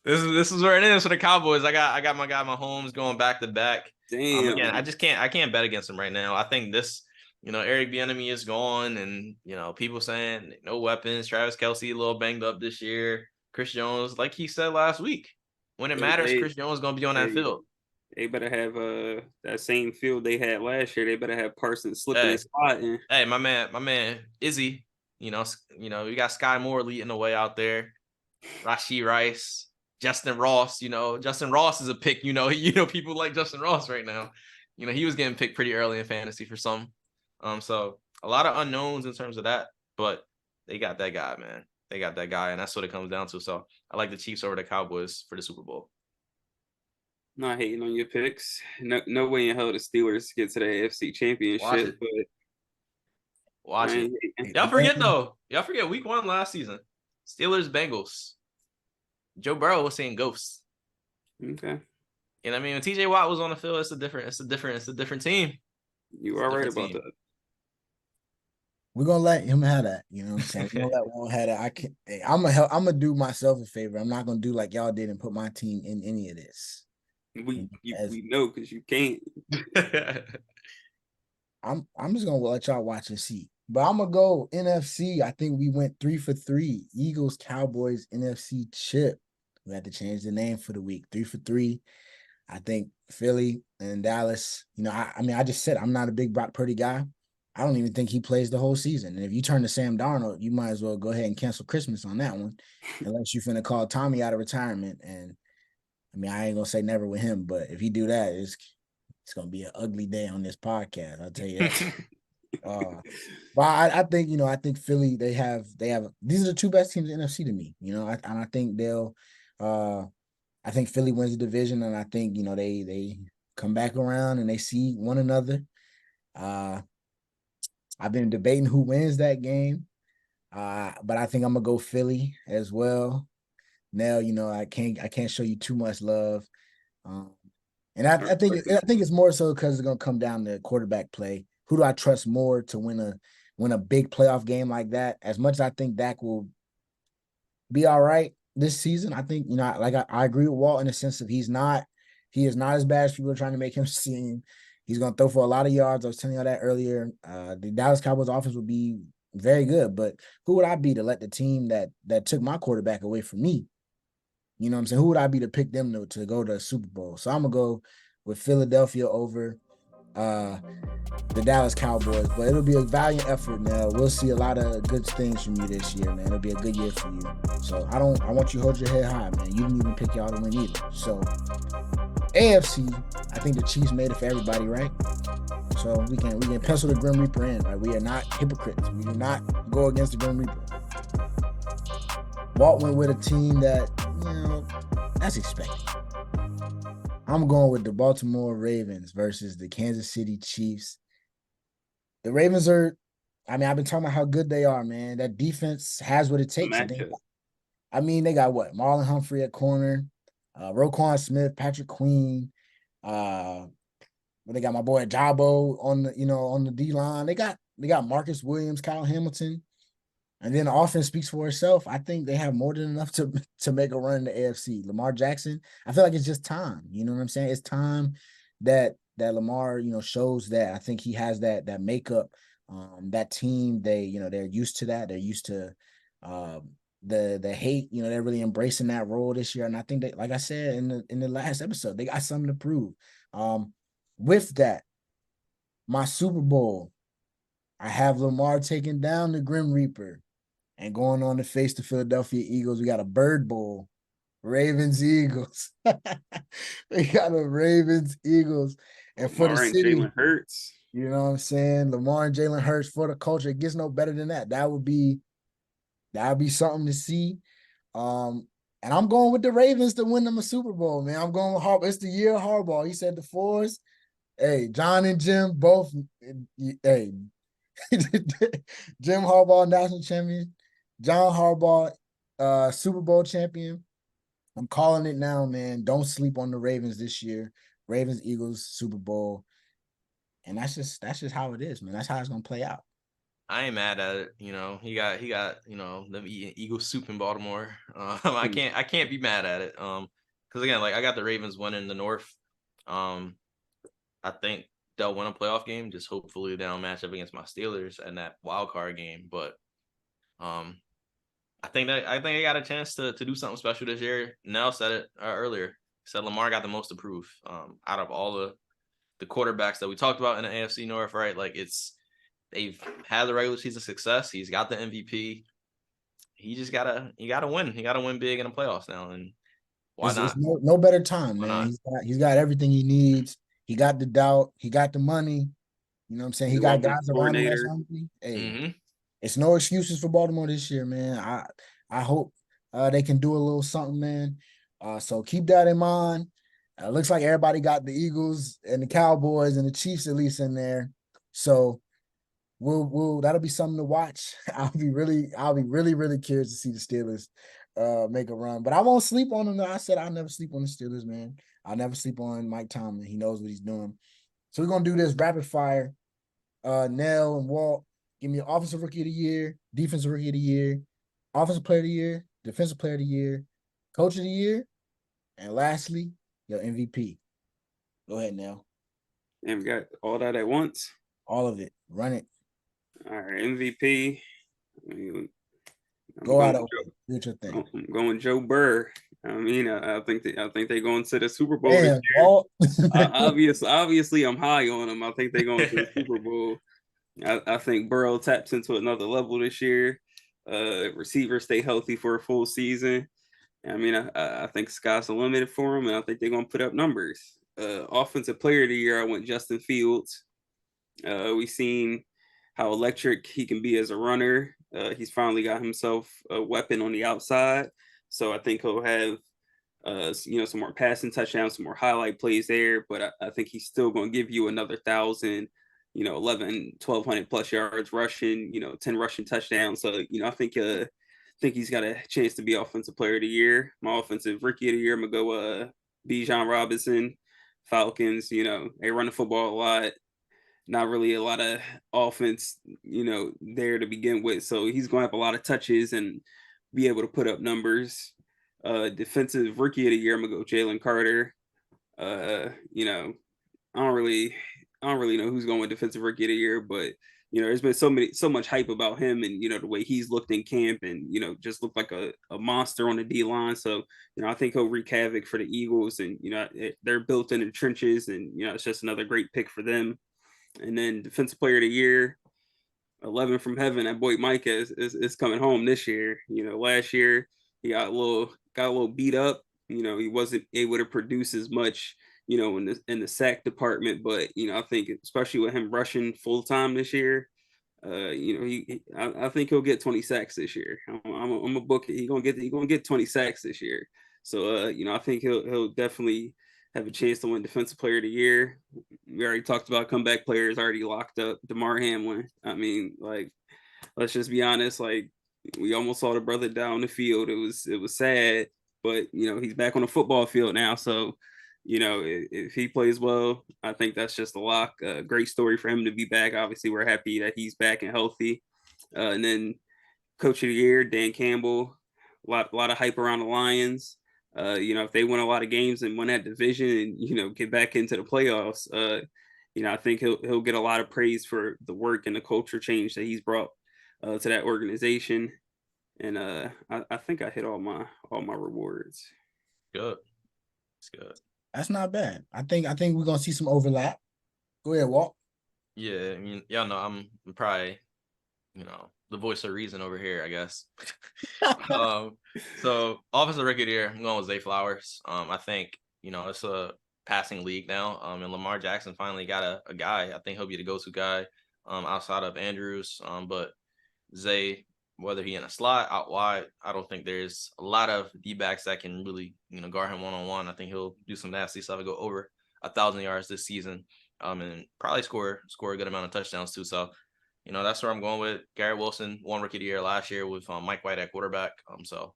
This is where it ends for the Cowboys. I got my guy Mahomes going back to back. Damn. Again, I can't bet against him right now. I think this, Eric Bieniemy is gone, and people saying no weapons. Travis Kelce a little banged up this year. Chris Jones, like he said last week, when it matters, Chris Jones is gonna be on that field. They better have that same field they had last year. They better have Parsons slipping his spot in. Hey, my man Izzy, we got Sky Moore leading the way out there. Rashee Rice, Justin Ross, Justin Ross is a pick, people like Justin Ross right now. He was getting picked pretty early in fantasy for some. So a lot of unknowns in terms of that, but they got that guy, man. They got that guy, and that's what it comes down to. So I like the Chiefs over the Cowboys for the Super Bowl. Not hating on your picks. No way in hell the Steelers get to the AFC Championship. Watch it. Y'all forget though. Y'all forget Week 1 last season. Steelers Bengals. Joe Burrow was saying ghosts. Okay. When TJ Watt was on the field, it's a different team. You are right about that. We're gonna let him have that. You know what I'm saying? We're gonna let Walt have that. I'm gonna do myself a favor. I'm not gonna do like y'all did and put my team in any of this. We know because you can't. I'm just gonna let y'all watch and see. But I'm gonna go NFC. I think we went 3 for 3. Eagles, Cowboys, NFC chip. We had to change the name for the week. 3 for 3. I think Philly and Dallas. I just said I'm not a big Brock Purdy guy. I don't even think he plays the whole season. And if you turn to Sam Darnold, you might as well go ahead and cancel Christmas on that one, unless you're finna call Tommy out of retirement. And I ain't gonna say never with him, but if he do that, it's gonna be an ugly day on this podcast. I'll tell you that. But I think Philly, they have these are the two best teams in the NFC to me. I think they'll I think Philly wins the division, and I think they come back around and they see one another. I've been debating who wins that game, but I think I'm gonna go Philly as well. Now, I can't show you too much love, and I think it's more so because it's gonna come down to quarterback play. Who do I trust more to win a big playoff game like that? As much as I think Dak will be all right this season, I think I agree with Walt in the sense of he is not as bad as people are trying to make him seem. He's gonna throw for a lot of yards. I was telling you that earlier. The Dallas Cowboys offense would be very good, but who would I be to let the team that took my quarterback away from me? You know what I'm saying? Who would I be to pick them to go to the Super Bowl? So I'm going to go with Philadelphia over the Dallas Cowboys. But it'll be a valiant effort now. We'll see a lot of good things from you this year, man. It'll be a good year for you. So I want you to hold your head high, man. You didn't even pick y'all to win either. So AFC, I think the Chiefs made it for everybody, right? So we can pencil the Grim Reaper in, right? We are not hypocrites. We do not go against the Grim Reaper. Walt went with a team that, that's expected. I'm going with the Baltimore Ravens versus the Kansas City Chiefs. The Ravens are, I've been talking about how good they are, man. That defense has what it takes. They got what? Marlon Humphrey at corner, Roquan Smith, Patrick Queen, But they got my boy Jabo on the D line. They got Marcus Williams, Kyle Hamilton, and then the offense speaks for itself. I think they have more than enough to make a run in the AFC. Lamar Jackson, I feel like it's just time. You know what I'm saying? It's time that Lamar, shows that. I think he has that makeup. That team, they're used to that. They're used to the hate. They're really embracing that role this year. And I think that, like I said in the last episode, they got something to prove. With that, my Super Bowl, I have Lamar taking down the Grim Reaper and going on to face the Philadelphia Eagles. We got a Bird Bowl, Ravens Eagles. We got a Ravens Eagles, and for the Lamar and city, Jalen Hurts. you know what I'm saying? Lamar and Jalen Hurts for the culture. It gets no better than that. That would be something to see. And I'm going with the Ravens to win them a Super Bowl, man. I'm going with Harbaugh. It's the year of Harbaugh. He said the fours. Hey, John and Jim both. Hey, Jim Harbaugh, national champion. John Harbaugh, Super Bowl champion. I'm calling it now, man. Don't sleep on the Ravens this year. Ravens, Eagles, Super Bowl. And that's just how it is, man. That's how it's gonna play out. I ain't mad at it. He got them eating Eagle soup in Baltimore. I can't be mad at it. Because again, like I got the Ravens winning the North. I think they'll win a playoff game. Just hopefully they don't match up against my Steelers in that wild card game. But I think they got a chance to do something special this year. Nell said it earlier. He said Lamar got the most to prove out of all the quarterbacks that we talked about in the AFC North, right? Like they've had the regular season success. He's got the MVP. He just gotta win. He gotta win big in the playoffs now. And why not? It's no better time, Why man. not? He's got everything he needs. He got the doubt. He got the money. You know what I'm saying? He got guys around him that's hungry. Hey, it's no excuses for Baltimore this year, man. I hope they can do a little something, man. So keep that in mind. Looks like everybody got the Eagles and the Cowboys and the Chiefs at least in there. So we'll that'll be something to watch. I'll be really curious to see the Steelers make a run. But I won't sleep on them. I said I'll never sleep on the Steelers, man. I'll never sleep on Mike Tomlin. He knows what he's doing. So we're gonna do this rapid fire. Nell and Walt, give me offensive rookie of the year, defensive rookie of the year, offensive player of the year, defensive player of the year, coach of the year, and lastly, your MVP. Go ahead, Nell. And we got all that at once. All of it. Run it. All right, MVP. Go out of what you think. I'm going Joe Burr. I mean, I think they're going to the Super Bowl Damn, this year. Obviously, I'm high on them. I think they're going to the Super Bowl. I think Burrow taps into another level this year. Receivers stay healthy for a full season. I mean, I think sky's the limit for them, and I think they're going to put up numbers. Offensive player of the year, I went Justin Fields. We've seen how electric he can be as a runner. He's finally got himself a weapon on the outside. So I think he'll have, some more passing touchdowns, some more highlight plays there. But I think he's still going to give you another 1,000, 11, 1,200 plus yards rushing, 10 rushing touchdowns. So, I think he's got a chance to be offensive player of the year. My offensive rookie of the year, I'm going to go Bijan Robinson, Falcons. They run the football a lot. Not really a lot of offense, there to begin with. So he's going to have a lot of touches and be able to put up numbers. Defensive rookie of the year, I'm gonna go Jalen Carter. I don't really know who's going with defensive rookie of the year, but there's been so much hype about him and the way he's looked in camp and just looked like a monster on the D line. So I think he'll wreak havoc for the Eagles, and they're built in the trenches, and it's just another great pick for them. And then defensive player of the year, 11 from heaven. That boy Mike is coming home this year. Last year he got a little beat up. He wasn't able to produce as much, in the sack department. But I think especially with him rushing full time this year, I think he'll get 20 sacks this year. I'm a book it. He's gonna get 20 sacks this year. So I think he'll definitely have a chance to win defensive player of the year. We already talked about comeback players already locked up. DeMar Hamlin. I mean, like, let's just be honest. Like, we almost saw the brother down the field. It was sad, but he's back on the football field now. So, You know, if he plays well, I think that's just a lock. Great story for him to be back. Obviously, we're happy that he's back and healthy. And then Coach of the Year, Dan Campbell. A lot of hype around the Lions. You know, if they win a lot of games and win that division and, you know, get back into the playoffs, you know, I think he'll get a lot of praise for the work and the culture change that he's brought to that organization. And I think I hit all my rewards. Good. It's good. That's not bad. I think we're gonna see some overlap. Go ahead, Walt. Yeah, I mean, y'all know I'm probably, you know, the voice of reason over here, I guess. So offensive rookie of the year, I'm going with Zay Flowers. I think, you know, it's a passing league now. And Lamar Jackson finally got a guy. I think he'll be the go-to guy outside of Andrews. But Zay, whether he in a slot, out wide, I don't think there's a lot of D-backs that can really, you know, guard him one-on-one. I think he'll do some nasty stuff and go over 1,000 yards this season. And probably score a good amount of touchdowns too. So, you know, that's where I'm going with. Garrett Wilson won Rookie of the Year last year with Mike White at quarterback. So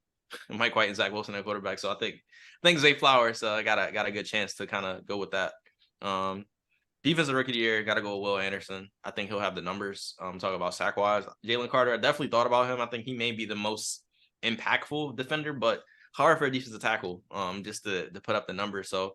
Mike White and Zach Wilson at quarterback. So I think Zay Flowers got a good chance to kind of go with that. Defensive Rookie of the Year, got to go with Will Anderson. I think he'll have the numbers. Talk about sack-wise. Jalen Carter, I definitely thought about him. I think he may be the most impactful defender, but hard for a defensive tackle just to put up the numbers. So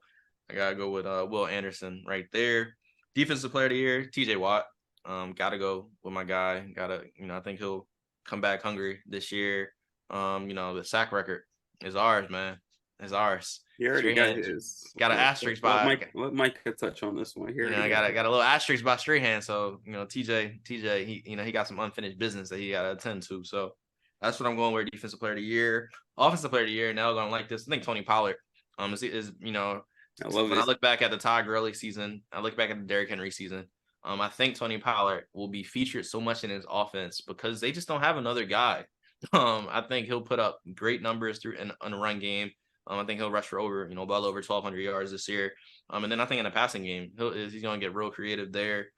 I got to go with Will Anderson right there. Defensive Player of the Year, TJ Watt. Got to go with my guy. I think he'll come back hungry this year. You know, the sack record is ours, man. It's ours. He already got his. Got an asterisk by. Let Mike touch on this one here. You know, I got a little asterisk by Strahan. So, you know, TJ, he got some unfinished business that he got to attend to. So that's what I'm going with. Defensive Player of the Year, Offensive Player of the Year. Now going like this. I think Tony Pollard. Is you know, I look back at the Todd Gurley season, I look back at the Derrick Henry season. I think Tony Pollard will be featured so much in his offense because they just don't have another guy. I think he'll put up great numbers on the run game. I think he'll rush for over, you know, well over 1,200 yards this year. And then I think in the passing game, he's going to get real creative there.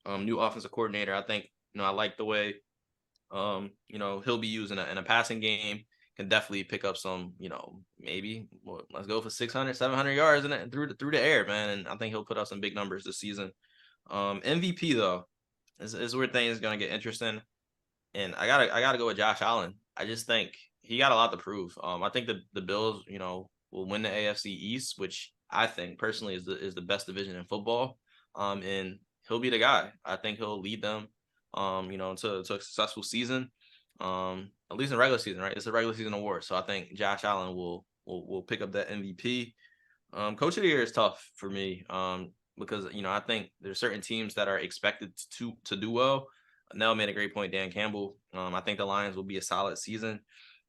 New offensive coordinator. I think, you know, I like the way, you know, he'll be used in a passing game. Can definitely pick up some, you know, maybe let's go for 600, 700 yards through the air, man. And I think he'll put up some big numbers this season. MVP though, is where things going to get interesting. And I gotta go with Josh Allen. I just think he got a lot to prove. I think the Bills, you know, will win the AFC East, which I think personally is the best division in football. And he'll be the guy. I think he'll lead them, you know, to a successful season. At least in regular season, right? It's a regular season award. So I think Josh Allen will pick up that MVP. Coach of the Year is tough for me. Because, you know, I think there's certain teams that are expected to do well. Nell made a great point, Dan Campbell. I think the Lions will be a solid season.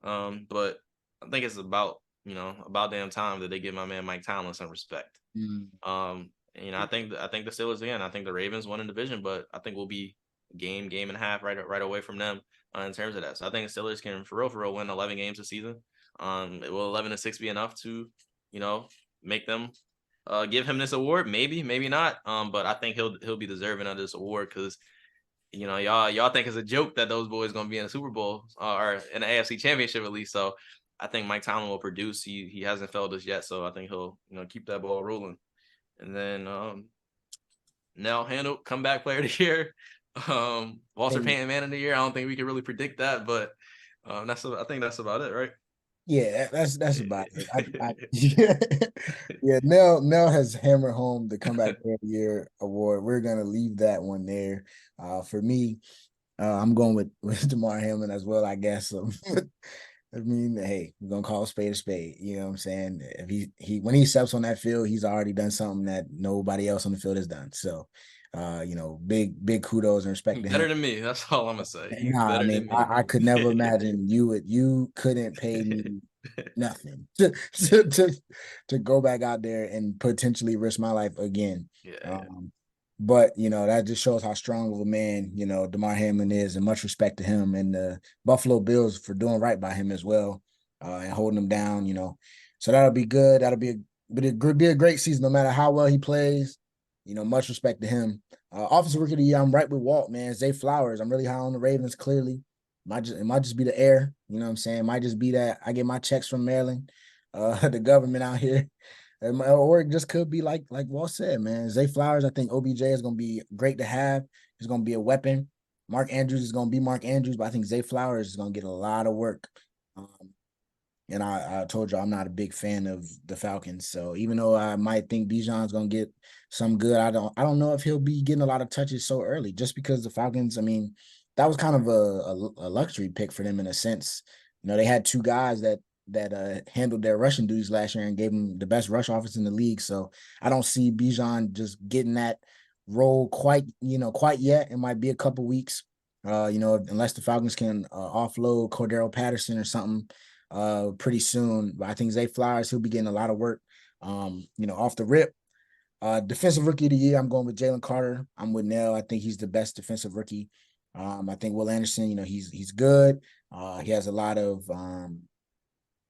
But I think it's about damn time that they give my man Mike Tomlin some respect. Mm-hmm. You know, I think the Steelers again. I think the Ravens won in division, but I think we'll be game and a half right away from them in terms of that. So I think the Steelers can for real win 11 games this season. Will 11-6 be enough to, you know, make them give him this award? Maybe not. But I think he'll be deserving of this award because, you know, y'all think it's a joke that those boys gonna be in a Super Bowl or in the AFC Championship at least. So I think Mike Tomlin will produce. He hasn't failed us yet, so I think he'll, you know, keep that ball rolling. And then Nell Handle, comeback player of the year. Walter Payton man of the year. I don't think we can really predict that, but I think that's about it, right? Yeah, that's about it. Yeah, Nell has hammered home the comeback player of the year award. We're gonna leave that one there. For me, I'm going with Damar Hamlin as well, I guess. I mean, hey, we're gonna call a spade a spade. You know what I'm saying? If he when he steps on that field, he's already done something that nobody else on the field has done. So, you know, big kudos and respect to him. Better than me. That's all I'm gonna say. Nah, I mean, I could never imagine you couldn't pay me nothing to go back out there and potentially risk my life again. Yeah. But, you know, that just shows how strong of a man, you know, Damar Hamlin is, and much respect to him and the Buffalo Bills for doing right by him as well, and holding him down, you know. So that'll be good. That'll be a great season no matter how well he plays. You know, much respect to him. Offensive Rookie of the Year, I'm right with Walt, man. Zay Flowers. I'm really high on the Ravens, clearly. It might just be the air. You know what I'm saying? It might just be that I get my checks from Maryland, the government out here. Or it just could be like Walt said, man. Zay Flowers, I think OBJ is going to be great to have. He's going to be a weapon. Mark Andrews is going to be Mark Andrews, but I think Zay Flowers is going to get a lot of work. And I told you I'm not a big fan of the Falcons. So even though I might think Bijan's gonna get some good, I don't know if he'll be getting a lot of touches so early. Just because the Falcons, I mean, that was kind of a luxury pick for them in a sense. You know, they had two guys that handled their rushing duties last year and gave them the best rush offense in the league. So I don't see Bijan just getting that role quite yet. It might be a couple weeks. Unless the Falcons can offload Cordero Patterson or something pretty soon. But I think Zay Flowers, he'll be getting a lot of work off the rip. Defensive rookie of the year, I'm going with Jalen Carter. I'm with Nell. I think he's the best defensive rookie. I think Will Anderson, he's good. He has a lot of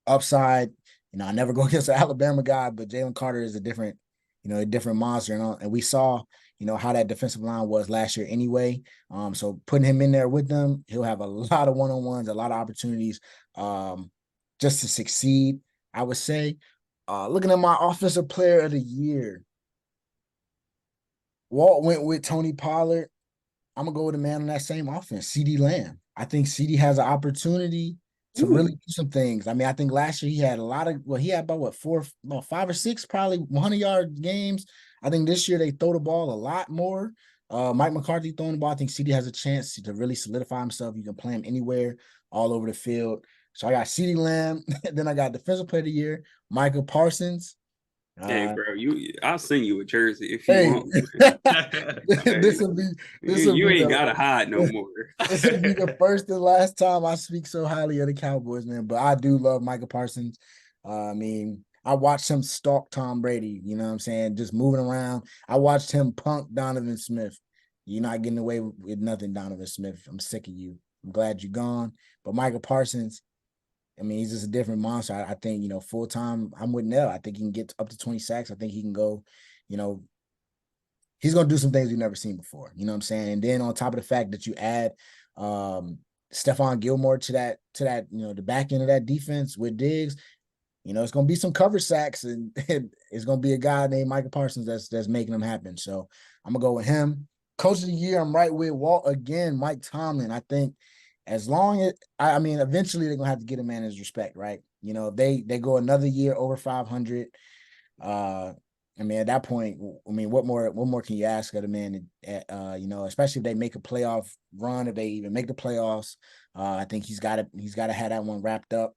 upside. I never go against an Alabama guy, but Jalen Carter is a different monster. And we saw, how that defensive line was last year anyway. So putting him in there with them, he'll have a lot of one-on-ones, a lot of opportunities just to succeed, I would say. Looking at my offensive player of the year, Walt went with Tony Pollard. I'm going to go with a man on that same offense, CeeDee Lamb. I think CeeDee has an opportunity to really do some things. I mean, I think last year he had he had about 5 or 6 probably 100-yard games. I think this year they throw the ball a lot more. Mike McCarthy throwing the ball. I think CeeDee has a chance to really solidify himself. You can play him anywhere, all over the field. So I got CeeDee Lamb. Then I got Defensive Player of the Year, Michael Parsons. Hey, bro, I'll send you a jersey if you want. This will be you ain't gotta hide no more. This will be the first and last time I speak so highly of the Cowboys, man. But I do love Michael Parsons. I mean, I watched him stalk Tom Brady. You know what I'm saying? Just moving around. I watched him punk Donovan Smith. You're not getting away with nothing, Donovan Smith. I'm sick of you. I'm glad you're gone. But Michael Parsons, I mean, he's just a different monster. I think, full time, I'm with Nell. I think he can get up to 20 sacks. I think he can go, he's going to do some things we've never seen before. You know what I'm saying? And then on top of the fact that you add Stephon Gilmore to that, the back end of that defense with Diggs, it's going to be some cover sacks, and it's going to be a guy named Michael Parsons that's making them happen. So I'm going to go with him. Coach of the year, I'm right with Walt again, Mike Tomlin. I think as long as eventually they're gonna have to get a man his respect, right? If they go another year over 500. At that point, what more can you ask of the man? Especially if they make a playoff run, if they even make the playoffs, I think he's got to have that one wrapped up.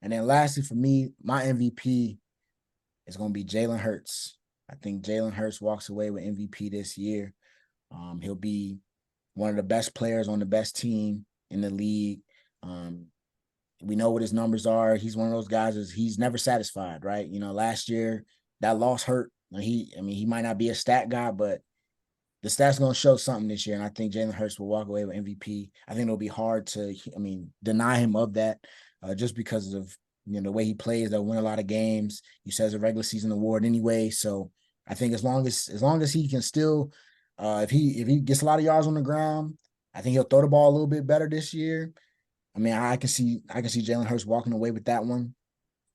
And then lastly, for me, my MVP is gonna be Jalen Hurts. I think Jalen Hurts walks away with MVP this year. He'll be one of the best players on the best team in the league. We know what his numbers are. He's one of those guys he's never satisfied, right? Last year that loss hurt. He might not be a stat guy, but the stats going to show something this year. And I think Jalen Hurts will walk away with MVP. I think it'll be hard to, deny him of that just because of, the way he plays. They'll win a lot of games. He says a regular season award anyway. So I think as long as he can still, if he gets a lot of yards on the ground, I think he'll throw the ball a little bit better this year. I can see Jalen Hurts walking away with that one.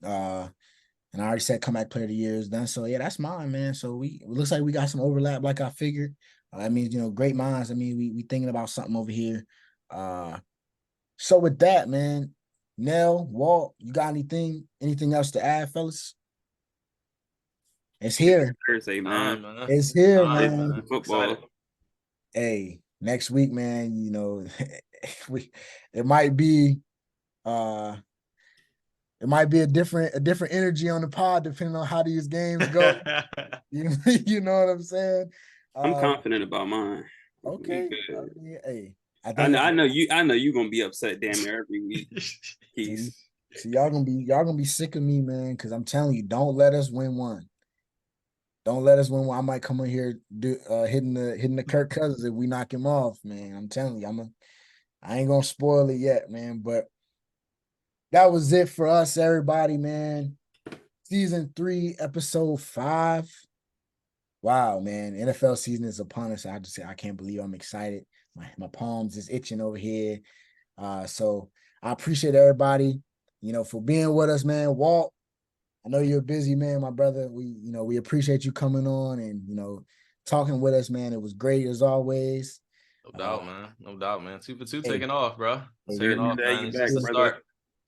And I already said comeback player of the year is done. So yeah, that's mine, man. So it looks like we got some overlap, like I figured. Great minds. We thinking about something over here. So with that, man, Nell, Walt, you got anything else to add, fellas? It's here. Thursday, man. It's here, man. Football. Hey, next week, man, it might be a different energy on the pod depending on how these games go. You know what I'm saying? I'm confident about mine. Okay. I know you're gonna be upset damn near every week. See, y'all gonna be sick of me, man, because I'm telling you, don't let us win one. Don't let us win one. I might come in here hitting the Kirk Cousins if we knock him off, man. I'm telling you, I ain't gonna spoil it yet, man. But that was it for us, everybody, man. Season 3, episode 5. Wow, man. NFL season is upon us. I have to say, I can't believe I'm excited. My palms is itching over here. So I appreciate everybody, for being with us, man. Walt, I know you're a busy man, my brother. We appreciate you coming on and, talking with us, man. It was great as always. No doubt, man. No doubt, man. 2 for 2 taking Hey, off, bro. hey, Taking off, man. You It's back, just the brother. start.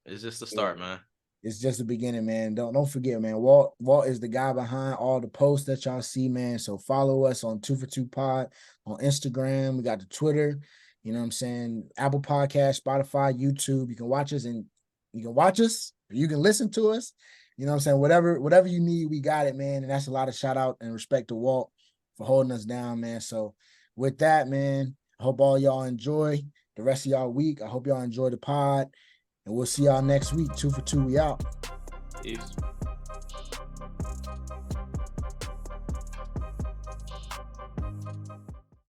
It's just the start, man. It's just the beginning, man. Don't forget, man. Walt is the guy behind all the posts that y'all see, man. So follow us on 2 for 2 Pod on Instagram. We got the Twitter, you know what I'm saying? Apple Podcast, Spotify, YouTube. You can watch us or you can listen to us. You know what I'm saying? Whatever you need, we got it, man. And that's a lot of shout out and respect to Walt for holding us down, man. So with that, man, I hope all y'all enjoy the rest of y'all week. I hope y'all enjoy the pod. And we'll see y'all next week. 2 for 2, we out. Peace.